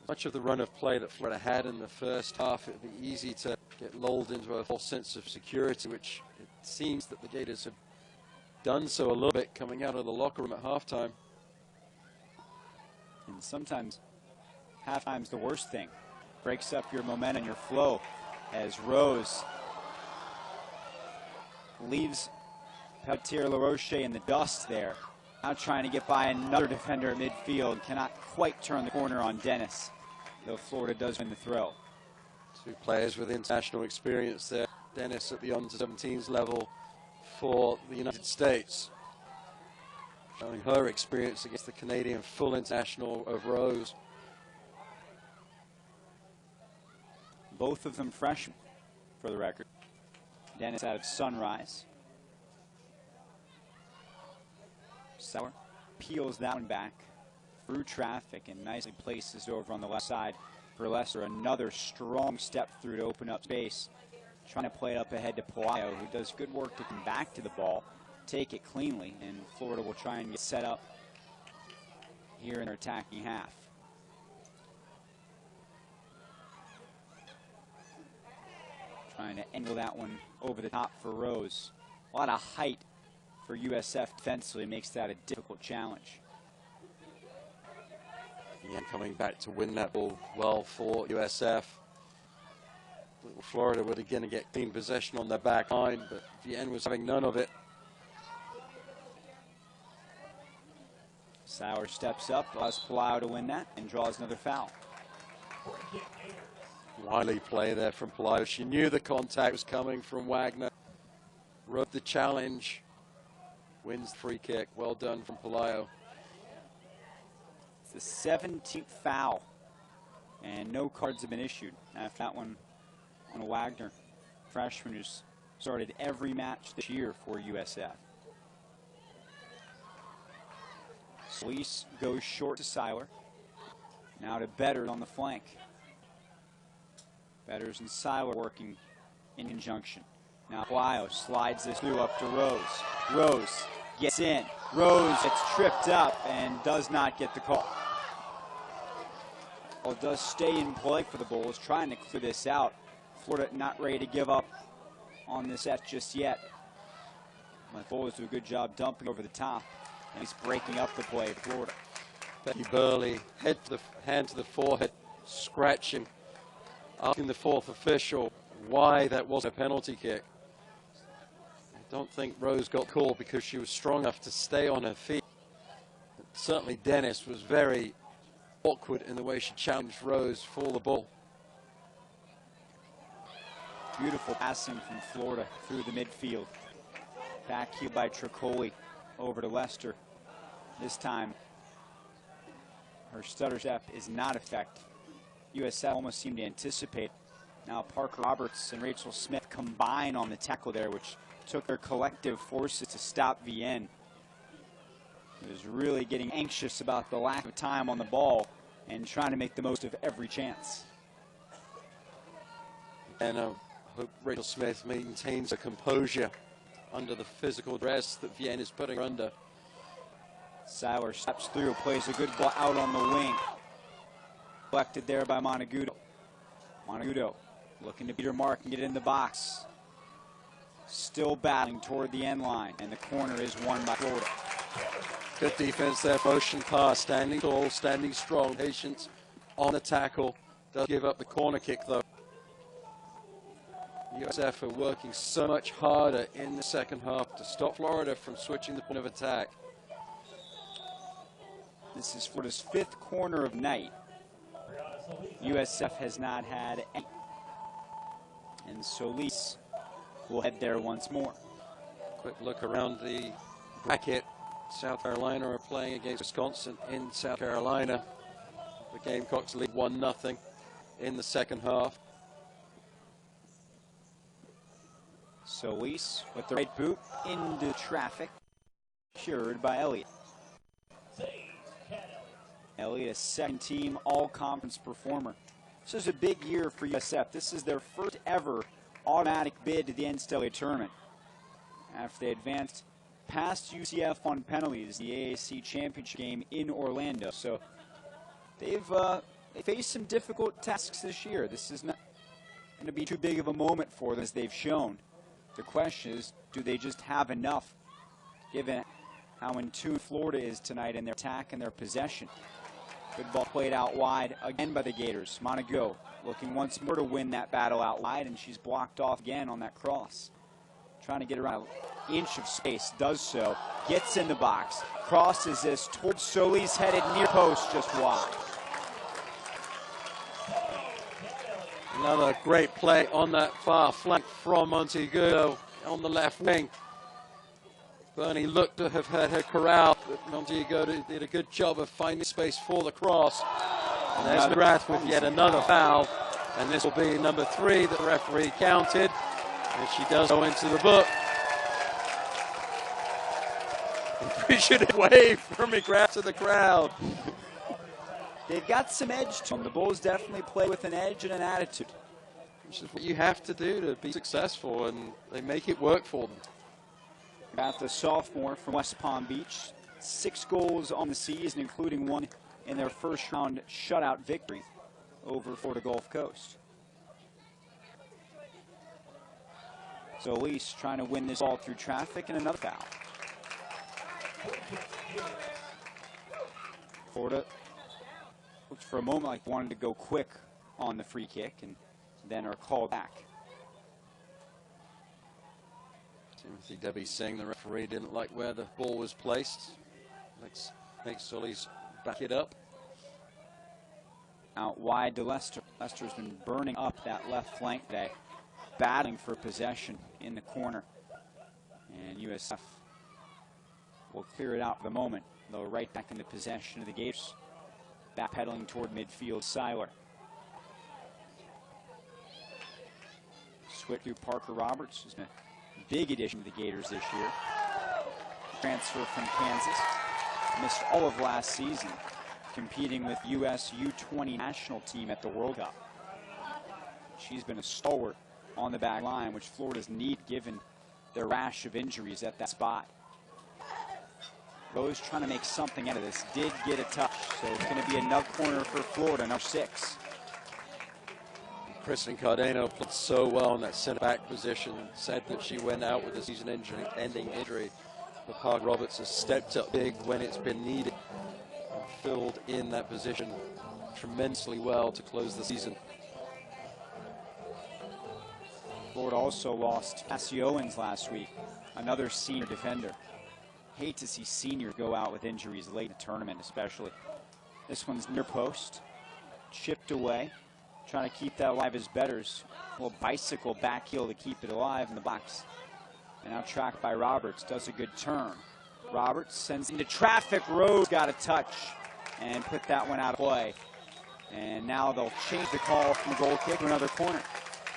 Much of the run of play that Florida had in the first half, it would be easy to get lulled into a false sense of security, which it seems that the Gators have done so a little bit coming out of the locker room at halftime. And sometimes halftime's the worst thing. Breaks up your momentum, your flow, as Rose leaves Pelletier LaRoche in the dust there. Now trying to get by another defender at midfield. Cannot quite turn the corner on Dennis, though Florida does win the throw. Two players with international experience there. Dennis at the under-17s level for the United States, showing her experience against the Canadian full international of Rose. Both of them freshmen, for the record. Dennis out of Sunrise. Sauer peels that one back through traffic and nicely places it over on the left side for Lester. Another strong step through to open up space. Trying to play it up ahead to Pelayo, who does good work to come back to the ball, take it cleanly, and Florida will try and get set up here in their attacking half. Trying to angle that one over the top for Rose. A lot of height for USF defensively makes that a difficult challenge. Yeah, coming back to win that ball well for USF. Florida were going to get clean possession on their back line, but Vienne was having none of it. Sauer steps up, allows Pelayo to win that, and draws another foul. Wily play there from Pelayo. She knew the contact was coming from Wagner. Wrote the challenge. Wins the free kick. Well done from Pelayo. It's the 17th foul, and no cards have been issued after that one on a Wagner freshman who's started every match this year for USF. Solis goes short to Seiler. Now to Betters on the flank. Betters and Seiler working in conjunction. Now Pelayo slides this through up to Rose. Rose gets in. Rose gets tripped up and does not get the call. Well, it does stay in play for the Bulls, trying to clear this out. Florida not ready to give up on this set just yet. My Bulls do a good job dumping over the top, and he's breaking up the play for Florida. Becky Burley, hand to the forehead, scratching, asking the fourth official why that wasn't a penalty kick. I don't think Rose got called because she was strong enough to stay on her feet. But certainly Dennis was very awkward in the way she challenged Rose for the ball. Beautiful passing from Florida through the midfield. Back here by Tricoli over to Lester. This time, her stutter step is not effective. USF almost seemed to anticipate. Now Parker Roberts and Rachel Smith combine on the tackle there, which took their collective forces to stop Vienne. He was really getting anxious about the lack of time on the ball and trying to make the most of every chance. And I hope Rachel Smith maintains her composure under the physical dress that Vienne is putting her under. Seiler steps through, plays a good ball out on the wing. Collected there by Montegudo. Montegudo looking to beat her mark and get in the box. Still battling toward the end line, and the corner is won by Florida. Good defense there, motion pass, standing tall, standing strong, patience on the tackle. Does give up the corner kick, though. USF are working so much harder in the second half to stop Florida from switching the point of attack. This is Florida's 5th corner of night. USF has not had any. And Solis will head there once more. Quick look around the bracket. South Carolina are playing against Wisconsin in South Carolina. The Gamecocks lead 1-0 in the second half. Solis with the right boot into traffic, cured by Elliott. Elliott, a second-team all-conference performer. This is a big year for USF. This is their first ever automatic bid to the NCAA tournament after they advanced past UCF on penalties, the AAC championship game in Orlando. So they faced some difficult tasks this year. This is not going to be too big of a moment for them, as they've shown. The question is, do they just have enough, given how in tune Florida is tonight in their attack and their possession? Good ball played out wide again by the Gators. Montague looking once more to win that battle out wide, and she's blocked off again on that cross. Trying to get around an inch of space, does so, gets in the box, crosses this towards Solis, headed near post, just wide. Another great play on that far flank from Montague on the left wing. Bernie looked to have had her corral, but Montague did a good job of finding space for the cross. And there's McGrath with yet another foul, and this will be number 3 that the referee counted. And she does go into the book. Appreciative wave from McGrath to the crowd. They've got some edge to them. The Bulls definitely play with an edge and an attitude. Which is what you have to do to be successful, and they make it work for them. Got the sophomore from West Palm Beach. 6 goals on the season, including 1 in their first round shutout victory over Florida Gulf Coast. So Elise trying to win this ball through traffic, and another foul. Florida looked for a moment like they wanted to go quick on the free kick, and then are called back. Timothy Debbie saying the referee didn't like where the ball was placed. Makes Solis back it up. Out wide to Lester. Lester's been burning up that left flank today, battling for possession in the corner. And USF will clear it out for the moment, though right back in the possession of the Gators. Backpedaling toward midfield, Seiler. Switch through Parker Roberts, who's been a big addition to the Gators this year. Transfer from Kansas. Missed all of last season, competing with US U20 national team at the World Cup. She's been a stalwart on the back line, which Florida's need given their rash of injuries at that spot. Rose trying to make something out of this. Did get a touch, so it's going to be another corner for Florida, number 6. Kristen Cardano played so well in that center-back position. Said that she went out with a season-ending injury. But Parker Roberts has stepped up big when it's been needed and filled in that position tremendously well to close the season. Florida also lost Cassie Owens last week, another senior defender. Hate to see seniors go out with injuries late in the tournament, especially. This one's near post, chipped away, trying to keep that alive as betters. A little bicycle back heel to keep it alive in the box. And now tracked by Roberts, does a good turn. Roberts sends into traffic. Rose got a touch and put that one out of play. And now they'll change the call from a goal kick to another corner.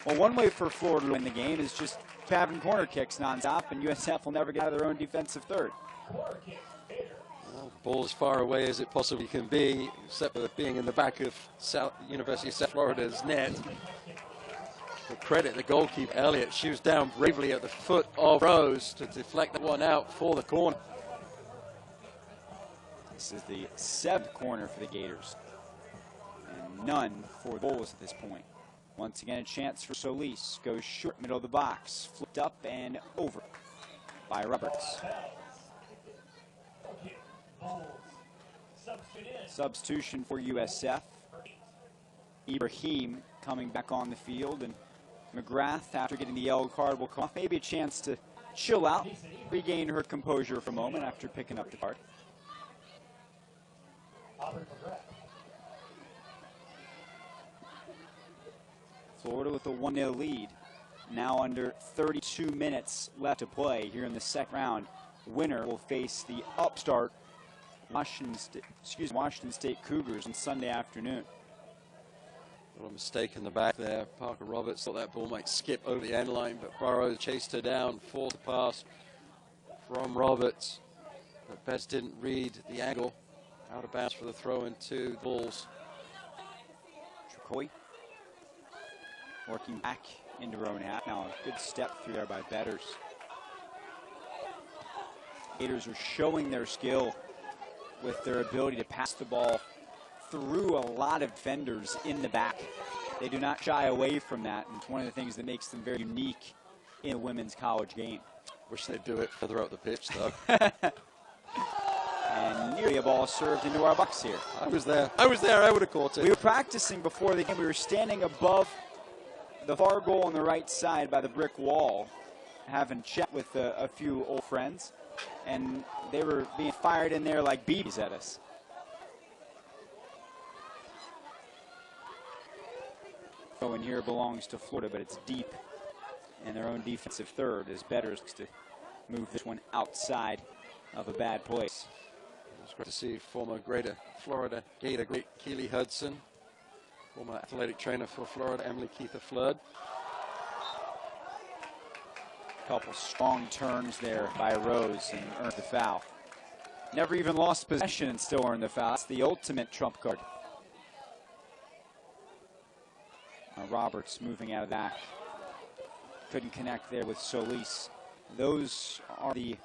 Well, one way for Florida to win the game is just having corner kicks nonstop, and USF will never get out of their own defensive third. Well, the ball as far away as it possibly can be, except for being in the back of University of South Florida's net. But credit the goalkeeper, Elliott. She was down bravely at the foot of Rose to deflect that one out for the corner. This is the 7th corner for the Gators, and none for the Bulls at this point. Once again, a chance for Solis. Goes short, middle of the box. Flipped up and over by Roberts. Substitution for USF. Ibrahim coming back on the field, and McGrath, after getting the yellow card, will come off. Maybe a chance to chill out, regain her composure for a moment after picking up the card. Florida with a 1-0 lead. Now under 32 minutes left to play here in the second round. Winner will face the upstart Washington State Cougars on Sunday afternoon. A little mistake in the back there. Parker Roberts thought that ball might skip over the end line, but Burrows chased her down, forced the pass from Roberts. But Betts didn't read the angle. Out of bounds for the throw into the Bulls. Tricoli working back into her own half. Now a good step through there by Betters. Gators are showing their skill with their ability to pass the ball through a lot of defenders in the back. They do not shy away from that, and it's one of the things that makes them very unique in a women's college game. Wish they'd do it further up the pitch, though. And nearly a ball served into our box here. I was there. I would have caught it. We were practicing before the game. We were standing above the far goal on the right side by the brick wall, having a chat with a few old friends, and they were being fired in there like bees at us. Throw in here belongs to Florida, but it's deep in their own defensive third as Betters looks to move this one outside of a bad place. It's great to see former Greater Florida Gator great Keely Hudson, former athletic trainer for Florida, Emily Keitha Flood. Couple strong turns there by Rose and earned the foul. Never even lost possession and still earned the foul. That's the ultimate trump card. Roberts moving out of that. Couldn't connect there with Solis. Those are the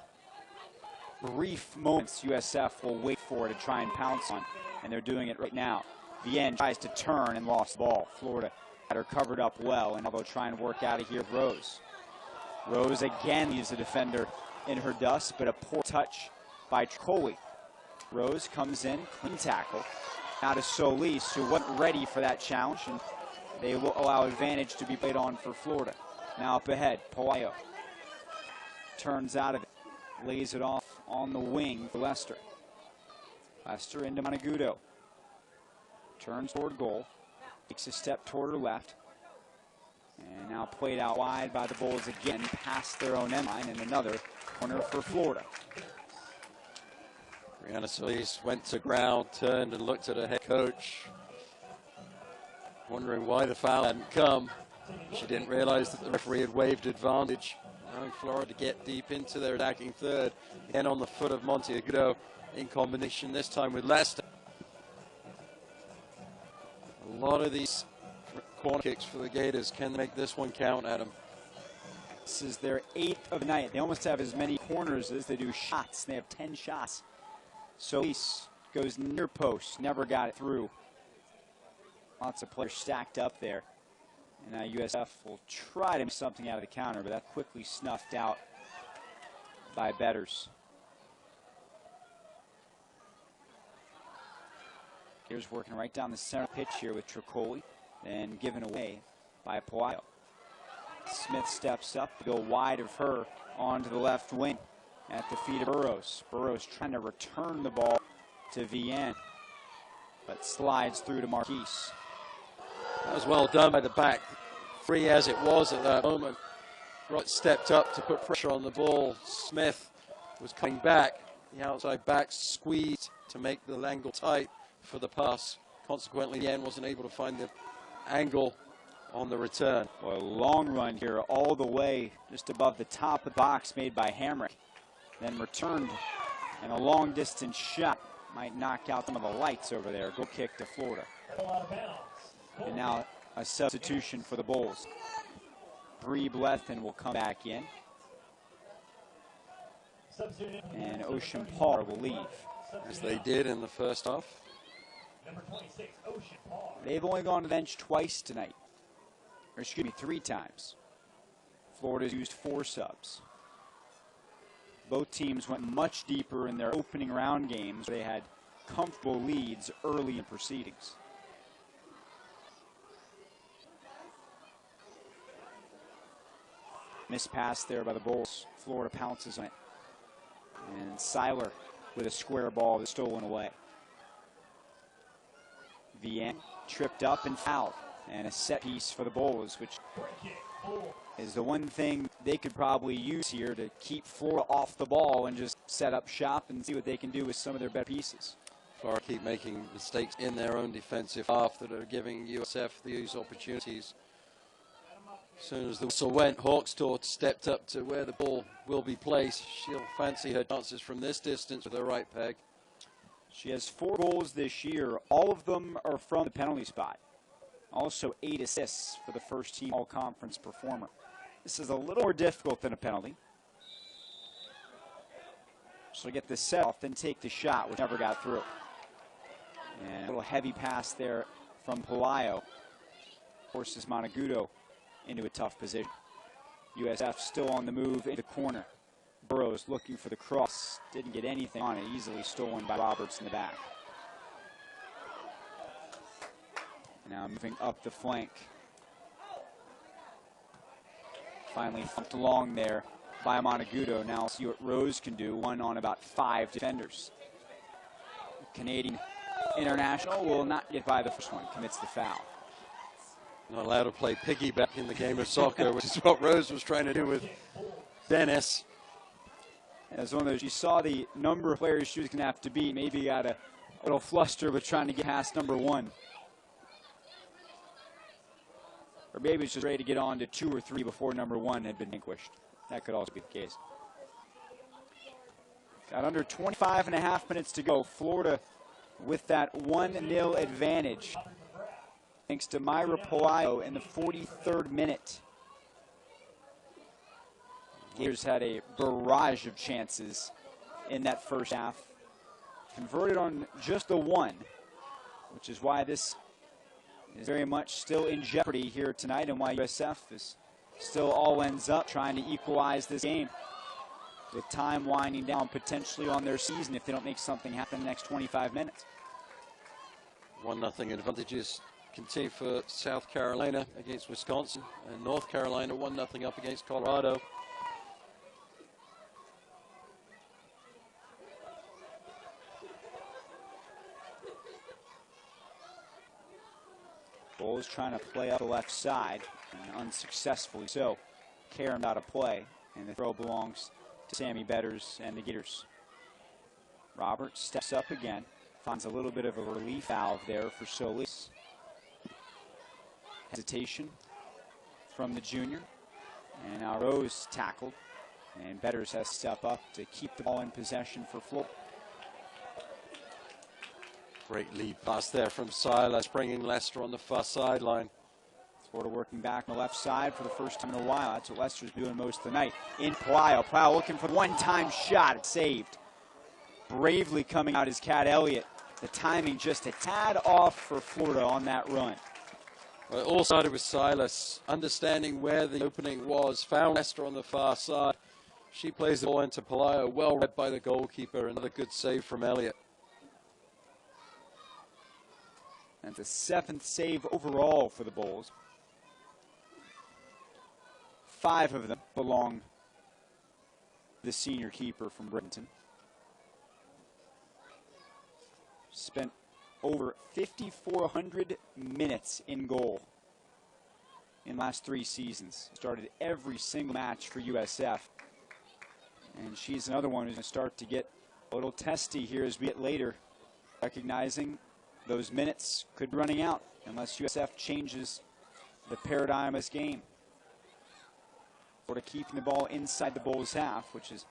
brief moments USF will wait for to try and pounce on, and they're doing it right now. Vienne tries to turn and lost the ball. Florida had her covered up well, and now they'll try and work out of here with Rose. Rose again leaves the defender in her dust, but a poor touch by Tricoli. Rose comes in, clean tackle. Now to Solis, who wasn't ready for that challenge, and they will allow advantage to be played on for Florida. Now up ahead, Palaio turns out of it, lays it off on the wing for Lester. Lester into Monagudo. Turns toward goal, takes a step toward her left, and now played out wide by the Bulls again, past their own end line, and another corner for Florida. Brianna Solis went to ground, turned and looked at her head coach, wondering why the foul hadn't come. She didn't realize that the referee had waved advantage, allowing Florida to get deep into their attacking third. Again on the foot of Monteagudo in combination, this time with Lester. A lot of these corner kicks for the Gators. Can they make this one count, Adam? This is their 8th of the night. They almost have as many corners as they do shots. They have 10 shots. Solis goes near post, never got it through. Lots of players stacked up there. And now USF will try to make something out of the counter, but that's quickly snuffed out by Betters. Here's working right down the center pitch here with Tricoli, then given away by Palaio. Smith steps up to go wide of her onto the left wing at the feet of Burrows. Burrows trying to return the ball to Vienne, but slides through to Marquise. That was well done by the back. Free as it was at that moment. Right, stepped up to put pressure on the ball. Smith was coming back. The outside back squeezed to make the angle tight for the pass. Consequently, Yen wasn't able to find the angle on the return. Boy, a long run here all the way just above the top of the box made by Hamrick. Then returned, and a long distance shot might knock out some of the lights over there. Goal kick to Florida. And now a substitution for the Bulls. Bree Blethen will come back in. And Ocean Paul will leave. As they did in the first half. They've only gone to the bench twice tonight. Or excuse me, 3 times. Florida's used 4 subs. Both teams went much deeper in their opening round games where they had comfortable leads early in proceedings. Missed pass there by the Bulls. Florida pounces on it. And Seiler with a square ball that's stolen away. Vienne tripped up and fouled. And a set piece for the Bulls, which is the one thing they could probably use here to keep Florida off the ball and just set up shop and see what they can do with some of their better pieces. Florida keep making mistakes in their own defensive half that are giving USF these opportunities. As soon as the whistle went, Hawkstorp stepped up to where the ball will be placed. She'll fancy her chances from this distance with her right peg. She has 4 goals this year. All of them are from the penalty spot. Also 8 assists for the first team all-conference performer. This is a little more difficult than a penalty. She'll get the set off, then take the shot, which never got through. And a little heavy pass there from Pelayo. Forces Monteagudo into a tough position. USF still on the move in the corner. Burrows looking for the cross. Didn't get anything on it. Easily stolen by Roberts in the back. Now moving up the flank. Finally thumped along there by Monteagudo. Now see what Rose can do. 1 on about 5 defenders. Canadian international will not get by the first one. Commits the foul. Not allowed to play piggyback in the game of soccer, which is what Rose was trying to do with Dennis. As one of those, you saw the number of players she was going to have to beat. Maybe got a little fluster with trying to get past number 1. Or maybe it's just ready to get on to 2 or 3 before number 1 had been vanquished. That could also be the case. Got under 25.5 minutes to go. Florida with that 1-0 advantage. Thanks to Myra Pelayo in the 43rd minute. Gators had a barrage of chances in that first half. Converted on just the 1, which is why this is very much still in jeopardy here tonight and why USF is still all ends up trying to equalize this game with time winding down potentially on their season if they don't make something happen in the next 25 minutes. 1-0 advantages continue for South Carolina against Wisconsin, and North Carolina 1-0 up against Colorado. Bulls trying to play up the left side, and unsuccessfully so. Karam out of play, and the throw belongs to Sammy Betters and the Gators. Roberts steps up again, finds a little bit of a relief valve there for Solis. Hesitation from the junior, and now Rose tackled, and Betters has to step up to keep the ball in possession for Florida. Great lead pass there from Silas, bringing Lester on the far sideline. Florida working back on the left side for the first time in a while. That's what Lester's doing most of the night. In Pelayo. Pelayo looking for the one-time shot. It's saved. Bravely coming out is Cat Elliott. The timing just a tad off for Florida on that run. Well, it all started with Silas understanding where the opening was, found Lester on the far side. She plays the ball into Pelayo, well read by the goalkeeper. Another good save from Elliott. That's a 7th save overall for the Bulls. 5 of them belong to the senior keeper from Brenton. Spent over 5,400 minutes in goal in the last 3 seasons. Started every single match for USF. And she's another one who's going to start to get a little testy here as we get later, recognizing those minutes could be running out unless USF changes the paradigm of this game. Florida keeping the ball inside the Bulls' half, which is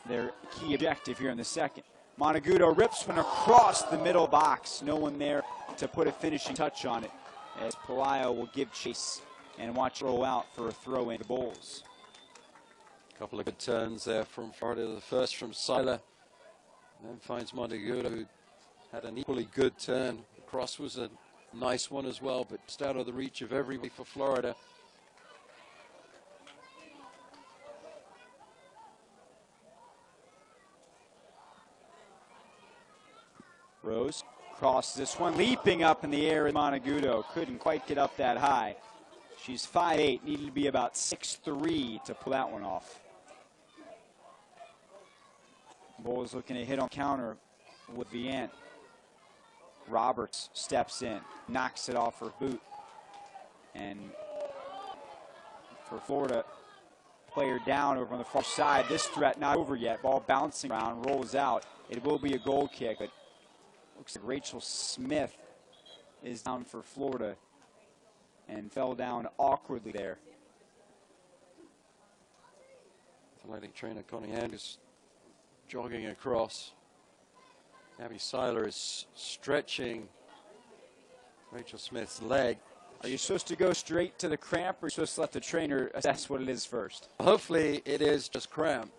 their key objective here in the second. Monteagudo rips one across the middle box. No one there to put a finishing touch on it, as Pelayo will give chase and watch it roll out for a throw in the Bulls. A couple of good turns there from Florida. The first from Siler, then finds Monteagudo, who had an equally good turn. The cross was a nice one as well, but just out of the reach of everybody for Florida. Rose crosses this one, leaping up in the air, and Monteagudo couldn't quite get up that high. She's 5'8", needed to be about 6'3" to pull that one off. Bulls looking to hit on counter with Vienne. Roberts steps in, knocks it off her boot. And for Florida, player down over on the far side. This threat not over yet. Ball bouncing around, rolls out. It will be a goal kick, but looks like Rachel Smith is down for Florida and fell down awkwardly there. Athletic trainer Connie Andrews jogging across. Gabby Seiler is stretching Rachel Smith's leg. Are you supposed to go straight to the cramp, or are you supposed to let the trainer assess what it is first? Hopefully it is just cramp.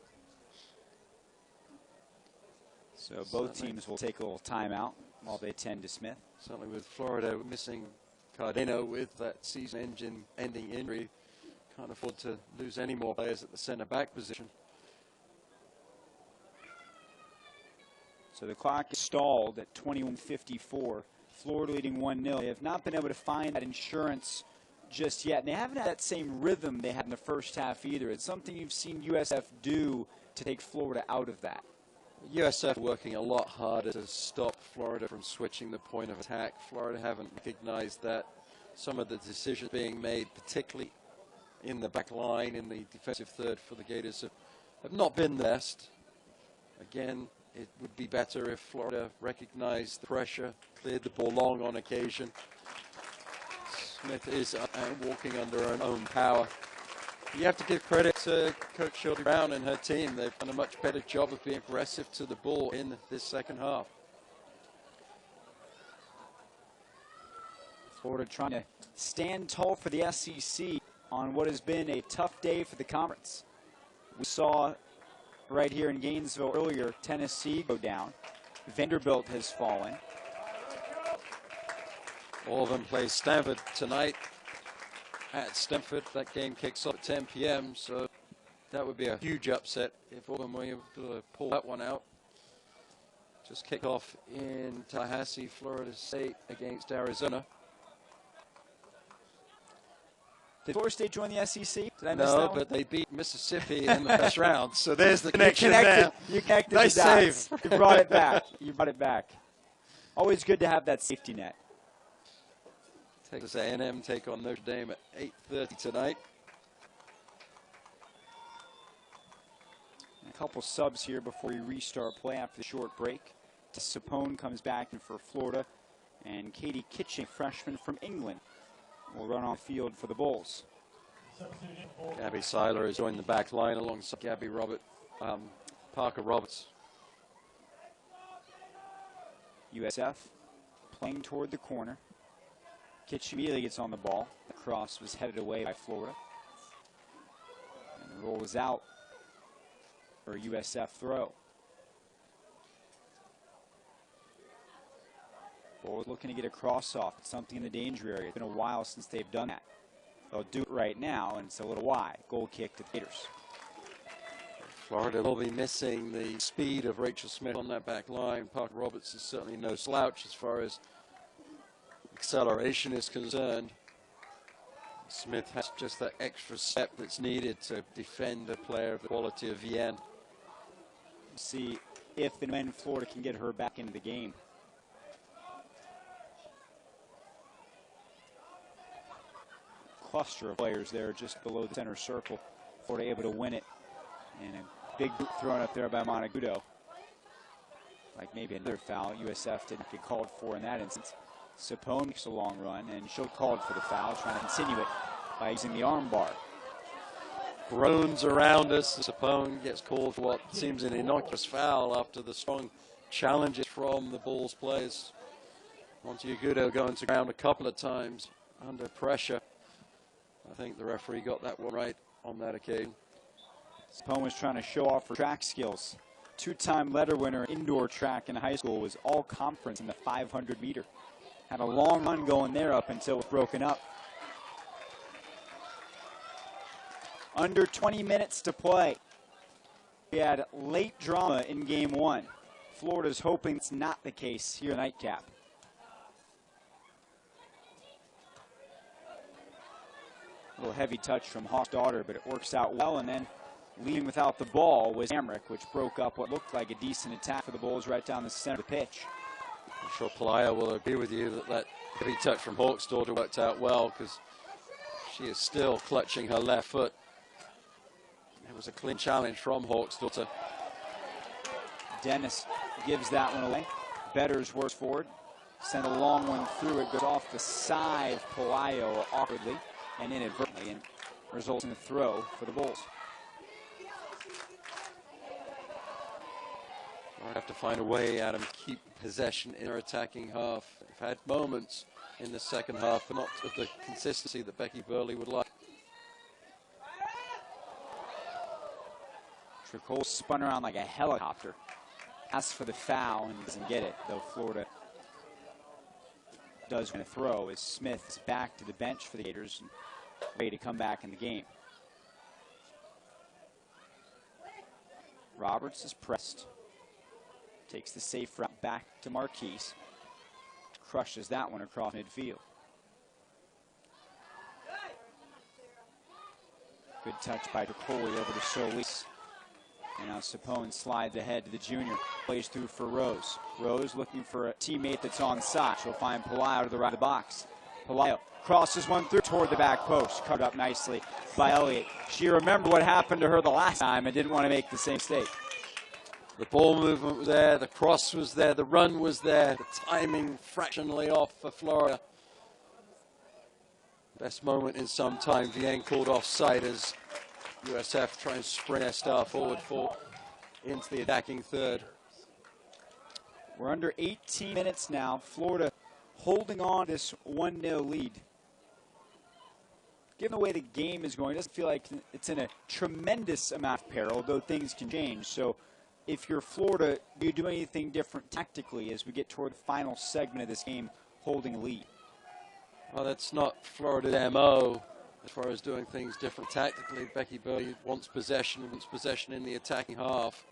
So both teams will take a little timeout while they tend to Smith. Certainly with Florida missing Cardino with that season-ending injury, can't afford to lose any more players at the center-back position. So the clock is stalled at 21:54. Florida leading 1-0. They have not been able to find that insurance just yet. And they haven't had that same rhythm they had in the first half either. It's something you've seen USF do to take Florida out of that. USF working a lot harder to stop Florida from switching the point of attack. Florida haven't recognized that. Some of the decisions being made, particularly in the back line, in the defensive third for the Gators, have not been the best. Again, it would be better if Florida recognized the pressure, cleared the ball long on occasion. Smith is walking under her own power. You have to give credit to Coach Shirley Brown and her team. They've done a much better job of being aggressive to the ball in this second half. Florida trying to stand tall for the SEC on what has been a tough day for the conference. We saw right here in Gainesville earlier, Tennessee go down. Vanderbilt has fallen. All of them play Stanford tonight at Stanford. That game kicks off at 10 p.m., so that would be a huge upset if all of them were able to pull that one out. Just kick off in Tallahassee, Florida State against Arizona. Did Florida State join the SEC? Did I miss that No, one? but they beat Mississippi in the first round, so there's the connection there. You connected Nice the dots. save. You brought it back. You brought it back. Always good to have that safety net. Texas A&M take on Notre Dame at 8:30 tonight. A couple subs here before we restart play after the short break. Sapone comes back in for Florida, and Katie Kitching, freshman from England, will run on field for the Bulls. Gabby Seiler has joined the back line alongside Parker Roberts. USF playing toward the corner. Kitch immediately gets on the ball. The cross was headed away by Florida. And the roll was out for a USF throw. Bulls looking to get a cross off. It's something in the danger area. It's been a while since they've done that. They'll do it right now, and it's a little wide. Goal kick to the Gators. Florida will be missing the speed of Rachel Smith on that back line. Parker Roberts is certainly no slouch as far as acceleration is concerned. Smith has just that extra step that's needed to defend a player of the quality of Vienne. See if and when Florida can get her back into the game. Cluster of players there just below the center circle. Florida able to win it. And a big boot thrown up there by Montegudo. Like maybe another foul. USF didn't get called for in that instance. Sapone makes a long run, and she'll called for the foul, trying to continue it by using the arm bar. Groans around us. Sapone gets called for what seems an innocuous foul after the strong challenges from the Bulls players. Montegudo going to ground a couple of times under pressure. I think the referee got that one right on that occasion. Sapone was trying to show off her track skills. Two-time letter winner in indoor track in high school, was all conference in the 500 meter. Had a long run going there up until it was broken up. Under 20 minutes to play. We had late drama in game one. Florida's hoping it's not the case here in nightcap. A little heavy touch from Hawk's daughter, but it works out well. And then leading without the ball was Amrick, which broke up what looked like a decent attack for the Bulls right down the center of the pitch. I'm sure Pelayo will agree with you that that heavy touch from Hawk's daughter worked out well, because she is still clutching her left foot. It was a clean challenge from Hawk's daughter. Dennis gives that one away. Betters works forward. Send a long one through. It goes off the side of Pelayo awkwardly and inadvertently, and results in a throw for the Bulls. I'll have to find a way, Adam, keep possession in our attacking half. They've had moments in the second half, but not of the consistency that Becky Burley would like. Tricole spun around like a helicopter. Asks for the foul and doesn't get it, though Florida does win a throw as Smith is back to the bench for the Gators and ready to come back in the game. Roberts is pressed. Takes the safe route back to Marquise. Crushes that one across midfield. Good touch by Tricole over to Solis. And now Sapone slides ahead to the junior. Plays through for Rose. Rose looking for a teammate that's on side. She'll find Pelayo to the right of the box. Pelayo crosses one through toward the back post. Cut up nicely by Elliott. She remembered what happened to her the last time and didn't want to make the same mistake. The ball movement was there, the cross was there, the run was there, the timing fractionally off for Florida. Best moment in some time. Vienne called offside as USF try and sprint their star forward into the attacking third. We're under 18 minutes now. Florida holding on this 1-0 lead. Given the way the game is going, it doesn't feel like it's in a tremendous amount of peril, though things can change. So if you're Florida, do you do anything different tactically as we get toward the final segment of this game, holding a lead? Well, that's not Florida's MO as far as doing things different tactically. Becky Burley wants possession in the attacking half.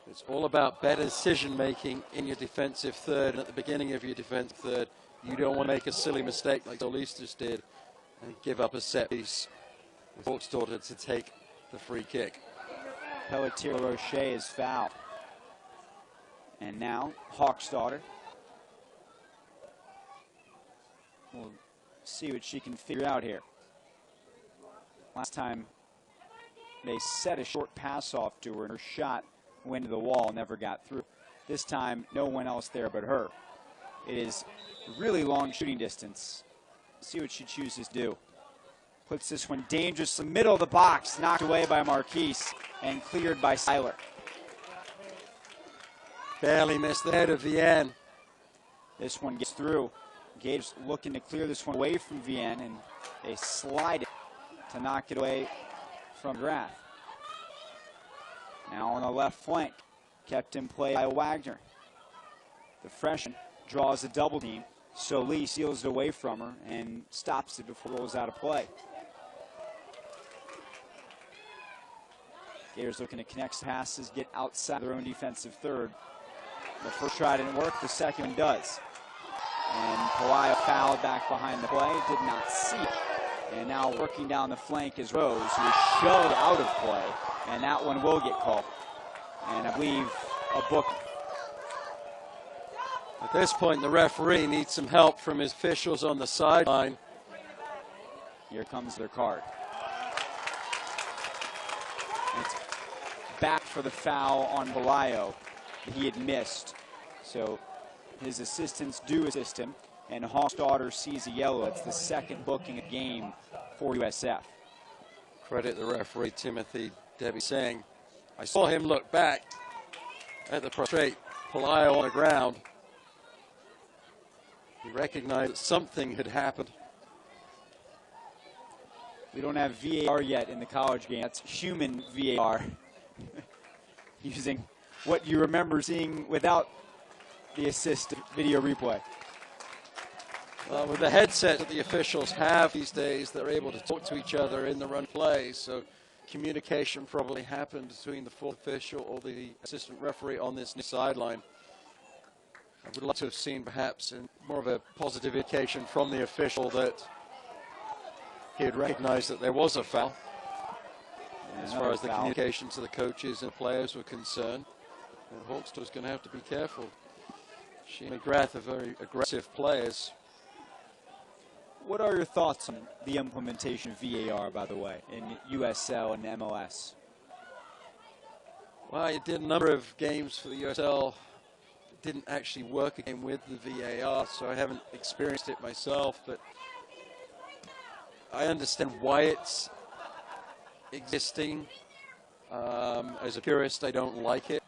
It's all about better decision-making in your defensive third, and at the beginning of your defensive third, you don't want to make a silly mistake like Solis just did and give up a set piece with Hawk's daughter to take the free kick. Pelletier Roche is fouled. And now Hawk's daughter will see what she can figure out here. Last time they set a short pass off to her and her shot went to the wall, never got through. This time, no one else there but her. It is really long shooting distance. See what she chooses to do. Puts this one dangerously middle of the box, knocked away by Marquise and cleared by Seiler. Barely missed the head of Vienne. This one gets through. Gators looking to clear this one away from Vienne, and they slide it to knock it away from Graff. Now on the left flank, kept in play by Wagner. The freshman draws a double team. Solis steals it away from her and stops it before it rolls out of play. Gators looking to connect passes, get outside their own defensive third. The first try didn't work, the second one does. And Pelayo fouled back behind the play, did not see it. And now working down the flank is Rose, who is shoved out of play. And that one will get called. And I believe a book. At this point, the referee needs some help from his officials on the sideline. Here comes their card. And it's back for the foul on Pelayo that he had missed. So his assistants do assist him, and Hawk's daughter sees a yellow. It's the second booking a game for USF. Credit the referee, Timothy Debbie Singh. I saw him look back at the prostrate Pelayo on the ground. He recognized that something had happened. We don't have VAR yet in the college game. That's human VAR. Using what you remember seeing without the assist video replay. With the headset that the officials have these days, they're able to talk to each other in the run play. So communication probably happened between the fourth official or the assistant referee on this sideline. I would like to have seen perhaps more of a positive indication from the official that he had recognized that there was a foul. And As far as the foul. communication to the coaches and players were concerned, Hawkster was going to have to be careful. She and McGrath are very aggressive players. What are your thoughts on the implementation of VAR, by the way, in USL and MLS? Well, I did a number of games for the USL. Didn't actually work again with the VAR, so I haven't experienced it myself, but I understand why it's existing. As a purist, I don't like it.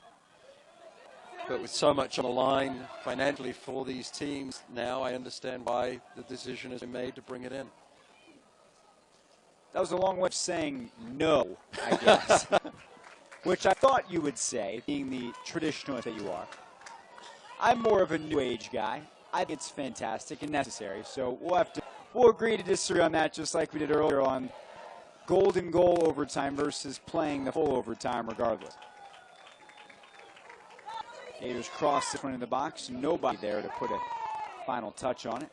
But with so much on the line financially for these teams now, I understand why the decision has been made to bring it in. That was a long way of saying no, I guess. Which I thought you would say, being the traditionalist that you are. I'm more of a new age guy. I think it's fantastic and necessary. So we'll agree to disagree on that, just like we did earlier on golden goal overtime versus playing the full overtime regardless. Gators cross this one in the box. Nobody there to put a final touch on it.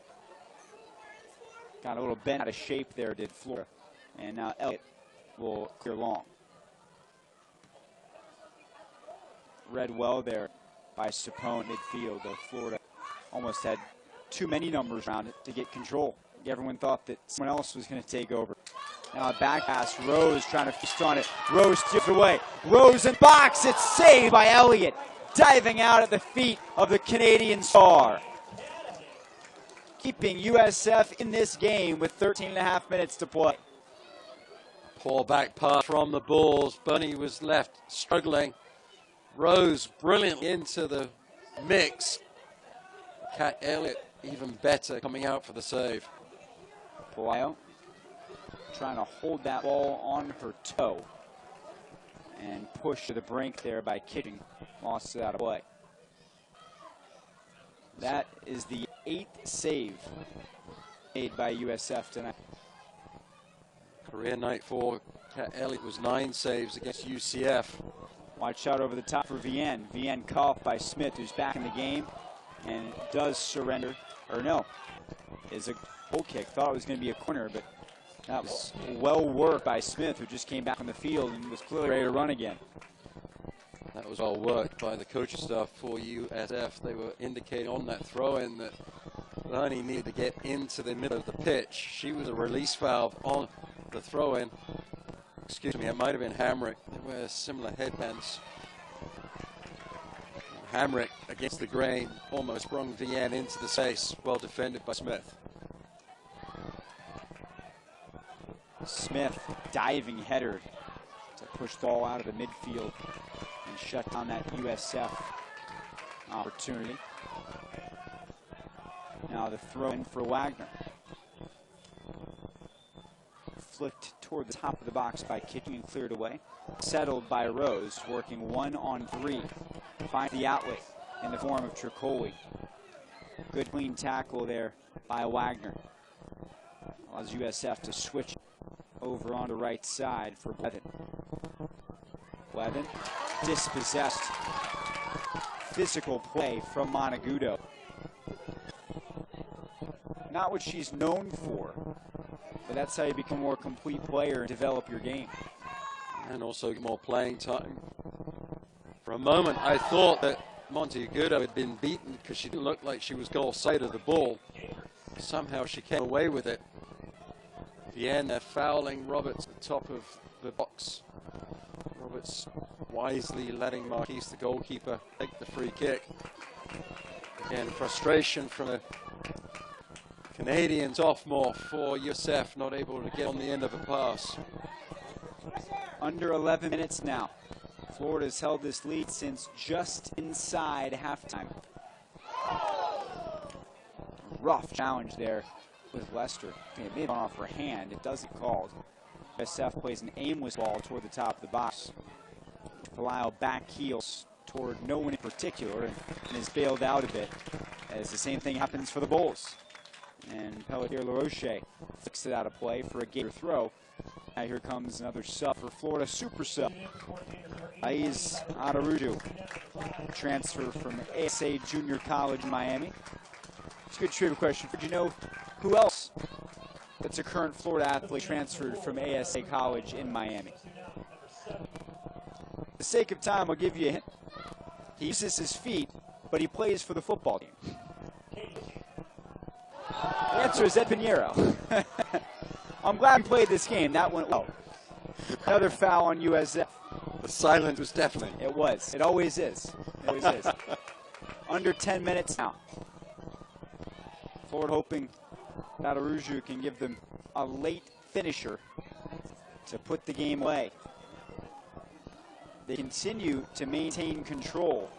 Got a little bent out of shape there, did Florida. And now Elliott will clear long. Read well there by Sapone midfield. Florida almost had too many numbers around it to get control. Everyone thought that someone else was going to take over. Now a back pass. Rose trying to feast on it. Rose tips away. Rose in box. It's saved by Elliott. Diving out at the feet of the Canadian star. Keeping USF in this game with 13.5 minutes to play. Poor back pass from the Bulls. Bunny was left struggling. Rose brilliantly into the mix. Kat Elliott even better coming out for the save. Palaio trying to hold that ball on her toe and push to the brink there by kicking. Lost it out of play. That is the 8th save made by USF tonight. Career night for Kat Elliott was 9 saves against UCF. Watch out over the top for Vienne. Vienne caught by Smith, who's back in the game and does surrender. Or no, is a goal kick. Thought it was going to be a corner, but that was well worked by Smith, who just came back on the field and was clearly ready to run again. That was well worked by the coaching staff for USF. They were indicating on that throw-in that Lani needed to get into the middle of the pitch. She was a release valve on the throw-in. Excuse me, it might have been Hamrick. They wear similar headbands. Hamrick against the grain almost sprung Vienne into the space. Well defended by Smith. Smith diving header to push the ball out of the midfield and shut down that USF opportunity. Now the throw in for Wagner. Flicked toward the top of the box by kicking and cleared away. Settled by Rose, working 1-on-3. Finds the outlet in the form of Tricoli. Good clean tackle there by Wagner. Allows USF to switch over on the right side for Blevin. Blevin dispossessed. Physical play from Monagudo. Not what she's known for, but that's how you become a more complete player and develop your game. And also get more playing time. For a moment, I thought that Monteagudo had been beaten because she didn't look like she was goal side of the ball. Somehow she came away with it. Vienna fouling Roberts at the top of the box. Roberts wisely letting Marquise, the goalkeeper, take the free kick. Again, frustration from the Canadian sophomore for USF, not able to get on the end of a pass. Under 11 minutes now. Florida's held this lead since just inside halftime. Rough challenge there with Lester. It may have gone off her hand. It doesn't called. USF plays an aimless ball toward the top of the box. Palaio back heels toward no one in particular and is bailed out a bit as the same thing happens for the Bulls. And Pelletier LaRoche flicks it out of play for a Gator throw. Now here comes another sub for Florida, super sub. Aiz Adaruju, transfer from ASA Junior College in Miami. It's a good trivia question. Did you know who else It's a current Florida athlete transferred from ASA College in Miami. For the sake of time, I'll give you a hint. He uses his feet, but he plays for the football team. The answer is Ed Pinheiro. I'm glad he played this game. That went well. Another foul on USF. The silence was deafening. It was. It always is. It always is. Under 10 minutes now. Florida hoping that Araujo can give them a late finisher to put the game away. They continue to maintain control.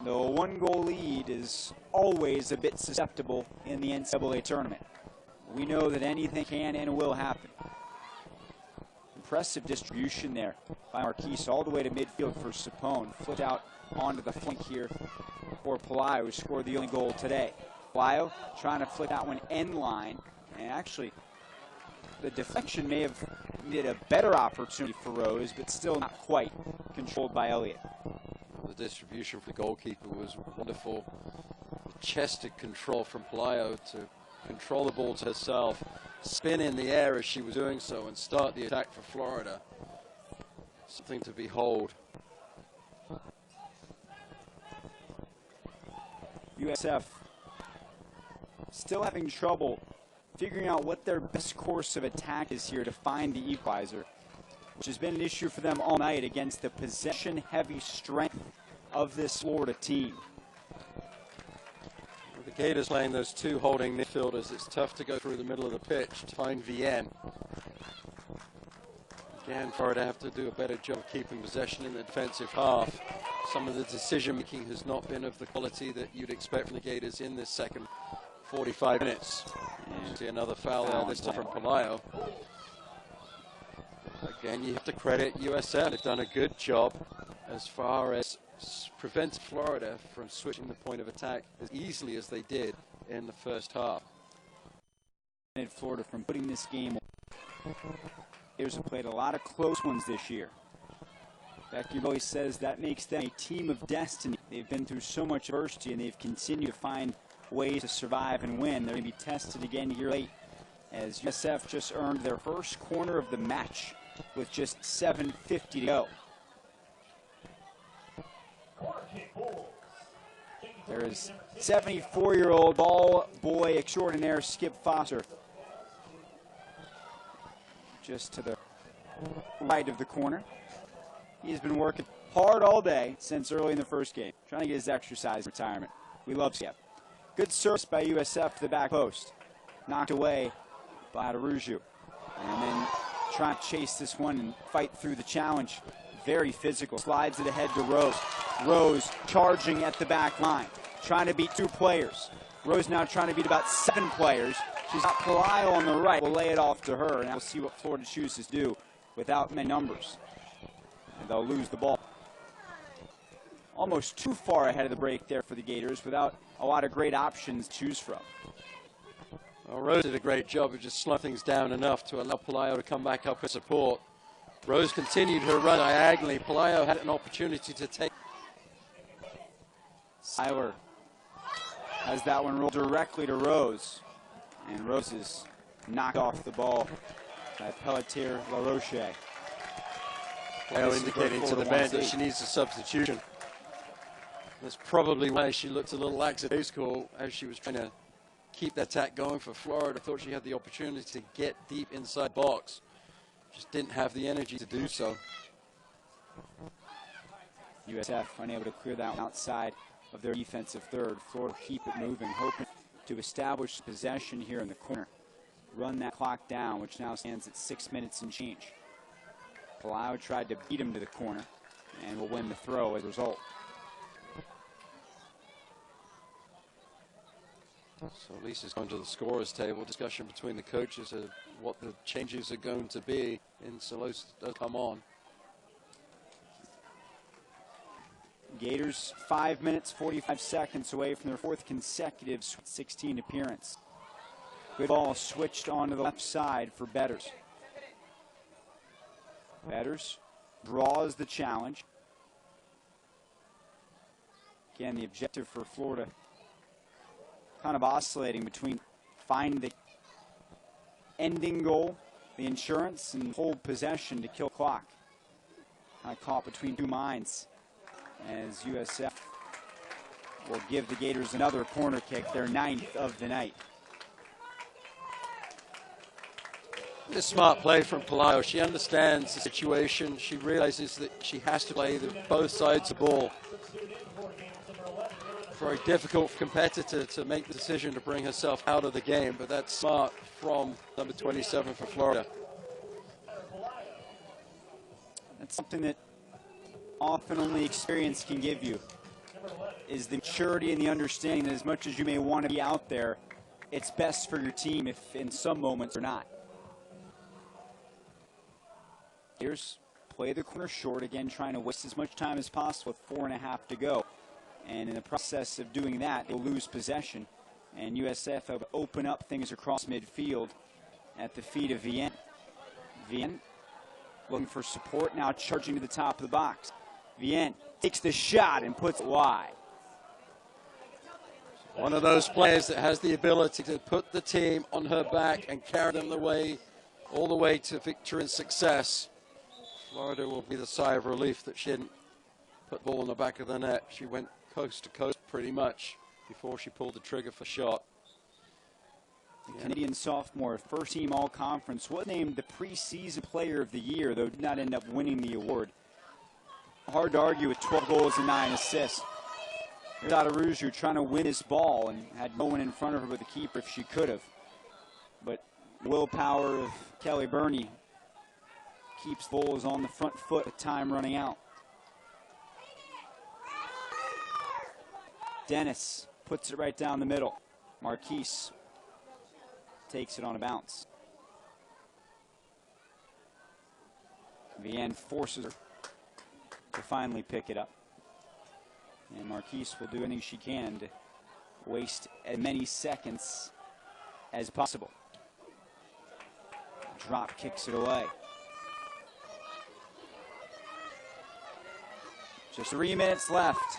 Though a one-goal lead is always a bit susceptible in the NCAA tournament. We know that anything can and will happen. Impressive distribution there by Marquise all the way to midfield for Sapone. Flipped out onto the flank here for Pelayo, who scored the only goal today. Pelayo trying to flip that one end line, and actually the deflection may have needed a better opportunity for Rose, but still not quite controlled by Elliott. The distribution for the goalkeeper was wonderful. The chested control from Pelayo to control the ball to herself, spin in the air as she was doing so, and start the attack for Florida. Something to behold. USF still having trouble figuring out what their best course of attack is here to find the equalizer, which has been an issue for them all night against the possession-heavy strength of this Florida team. With the Gators playing those two holding midfielders, it's tough to go through the middle of the pitch to find VN. Again, Florida have to do a better job of keeping possession in the defensive half. Some of the decision-making has not been of the quality that you'd expect from the Gators in this second 45 minutes. And see another foul there, this time from Pelayo. Again, you have to credit USF. They've done a good job as far as preventing Florida from switching the point of attack as easily as they did in the first half. Florida from putting this game. Gators have played a lot of close ones this year. Becky always says that makes them a team of destiny. They've been through so much adversity, and they've continued to find ways to survive and win. They're going to be tested again here late, as USF just earned their first corner of the match with just 7:50 to go. There is 74-year-old ball boy extraordinaire Skip Foster just to the right of the corner. He's been working hard all day since early in the first game, trying to get his exercise in retirement. We love Skip. Good service by USF to the back post. Knocked away by Araujo. And then trying to chase this one and fight through the challenge. Very physical. Slides it ahead to Rose. Rose charging at the back line, trying to beat two players. Rose now trying to beat about 7 players. She's got Pelayo on the right. We'll lay it off to her, and we'll see what Florida chooses to do without many numbers. And they'll lose the ball. Almost too far ahead of the break there for the Gators without a lot of great options to choose from. Well, Rose did a great job of just slowing things down enough to allow Pelayo to come back up and support. Rose continued her run diagonally. Pelayo had an opportunity to take. Seiler has that one rolled directly to Rose. And Rose is knocked off the ball by Pelletier LaRoche. Pelayo indicating to the bench that she needs a substitution. That's probably why she looked a little lackadaisical as she was trying to keep the attack going for Florida. I thought she had the opportunity to get deep inside box. Just didn't have the energy to do so. USF unable to clear that one outside of their defensive third. Florida keep it moving, hoping to establish possession here in the corner. Run that clock down, which now stands at 6 minutes and change. Pelayo tried to beat him to the corner and will win the throw as a result. So Lisa's going to the scorer's table. Discussion between the coaches of what the changes are going to be in Salos does come on. Gators 5 minutes, 45 seconds away from their 4th consecutive Sweet 16 appearance. Good ball switched onto the left side for Betters. Betters draws the challenge. Again, the objective for Florida kind of oscillating between finding the ending goal, the insurance, and hold possession to kill clock. Kind of caught between two minds as USF will give the Gators another corner kick, their 9th of the night. This smart play from Pelayo. She understands the situation. She realizes that she has to play both sides of the ball. Very difficult competitor to make the decision to bring herself out of the game, but that's smart from number 27 for Florida. That's something that often only experience can give you, is the maturity and the understanding that as much as you may want to be out there, it's best for your team if in some moments or not. Here's play the corner short again, trying to waste as much time as possible with 4.5 to go. And in the process of doing that, they'll lose possession. And USF will open up things across midfield at the feet of Vienne. Vienne looking for support, now charging to the top of the box. Vienne takes the shot and puts it wide. One of those players that has the ability to put the team on her back and carry them all the way to victory and success. Florida will be the sigh of relief that she didn't put the ball in the back of the net. She went coast to coast pretty much before she pulled the trigger for shot. The Canadian sophomore, first team all-conference, was named the preseason player of the year, though did not end up winning the award. Hard to argue with 12 goals and 9 assists. Here's Adaruju trying to win this ball and had no one in front of her but the keeper if she could have. But willpower of Kelly Burney keeps Bulls on the front foot with time running out. Dennis puts it right down the middle. Marquise takes it on a bounce. Vienne forces her to finally pick it up. And Marquise will do anything she can to waste as many seconds as possible. Drop kicks it away. Just 3 minutes left.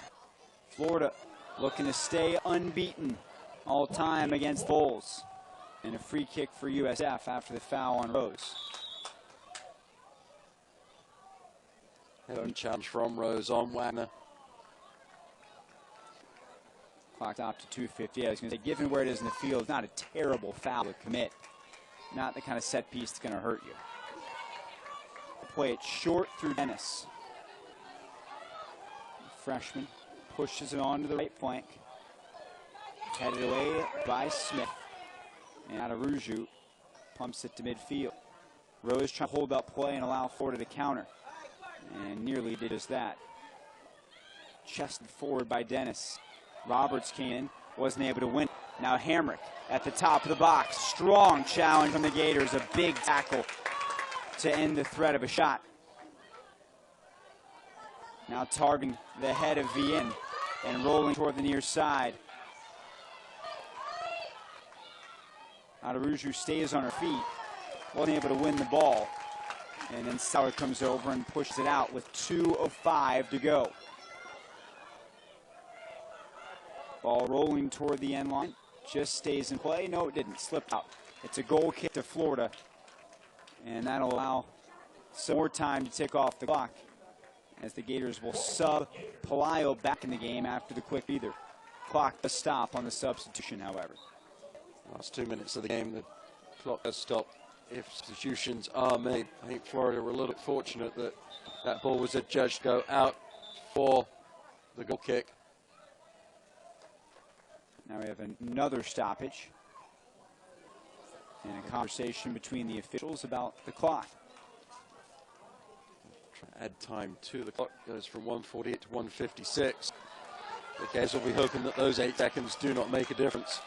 Florida looking to stay unbeaten all time against Bulls. And a free kick for USF after the foul on Rose. Heavy challenge from Rose on Wagner. Clocked out to 2:50. I was going to say, given where it is in the field, it's not a terrible foul to commit. Not the kind of set piece that's going to hurt you. Play it short through Dennis. The freshman pushes it onto the right flank. Headed away by Smith. And Adaruju pumps it to midfield. Rose trying to hold up play and allow Florida to counter. And nearly did just that. Chested forward by Dennis. Roberts came in, wasn't able to win. Now Hamrick at the top of the box. Strong challenge from the Gators. A big tackle to end the threat of a shot. Now targeting the head of Vienne and rolling toward the near side. Adaruju stays on her feet. Wasn't able to win the ball. And then Sauer comes over and pushes it out with 2:05 to go. Ball rolling toward the end line. Just stays in play. No, it didn't. Slipped out. It's a goal kick to Florida. And that'll allow some more time to tick off the clock as the Gators will sub Pelayo back in the game after the quick breather. Clock does stop on the substitution, however. Last 2 minutes of the game, the clock does stop if substitutions are made. I think Florida were a little bit fortunate that that ball was adjudged to go out for the goal kick. Now we have another stoppage and a conversation between the officials about the clock. Try to add time to the clock. Goes from 1:48 to 1:56. The Gators will be hoping that those 8 seconds do not make a difference.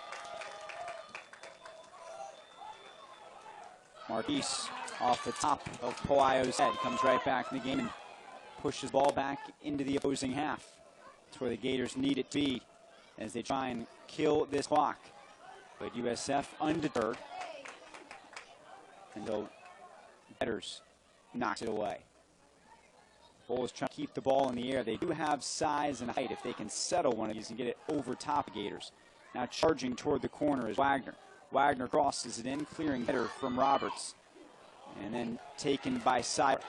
Marquise off the top of Pelayo's head, comes right back in the game and pushes ball back into the opposing half. That's where the Gators need it to be as they try and kill this clock. But USF undeterred until Betters knocks it away. Bulls trying to keep the ball in the air. They do have size and height if they can settle one of these and get it over top of Gators. Now charging toward the corner is Wagner. Wagner crosses it in, clearing header from Roberts. And then taken by Seiler.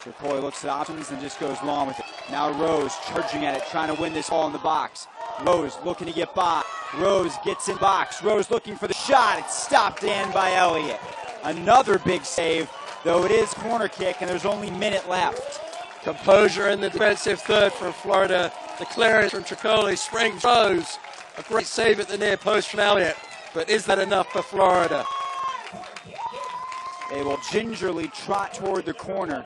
Turcoy looks at options and just goes long with it. Now Rose charging at it, trying to win this ball in the box. Rose looking to get by. Rose gets in box. Rose looking for the shot. It's stopped in by Elliott. Another big save, though it is corner kick and there's only a minute left. Composure in the defensive third for Florida. The clearance from Tricoli springs Rose. A great save at the near post from Elliott. But is that enough for Florida? They will gingerly trot toward the corner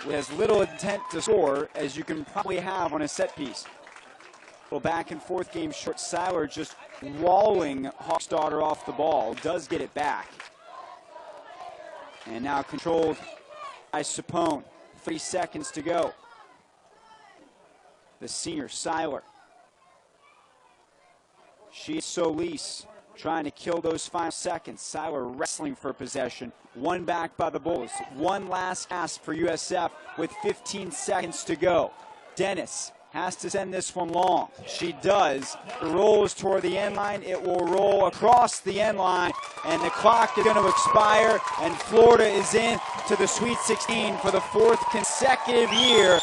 with as little intent to score as you can probably have on a set piece. Well, back and forth game short. Seiler just walling Hofstadter off the ball. Does get it back. And now controlled by Sapone. 3 seconds to go. The senior, Seiler. She's Solis trying to kill those final seconds. Seiler wrestling for possession. One back by the Bulls. One last pass for USF with 15 seconds to go. Dennis has to send this one long. She does. It rolls toward the end line. It will roll across the end line, and the clock is going to expire, and Florida is in to the Sweet 16 for the 4th consecutive year.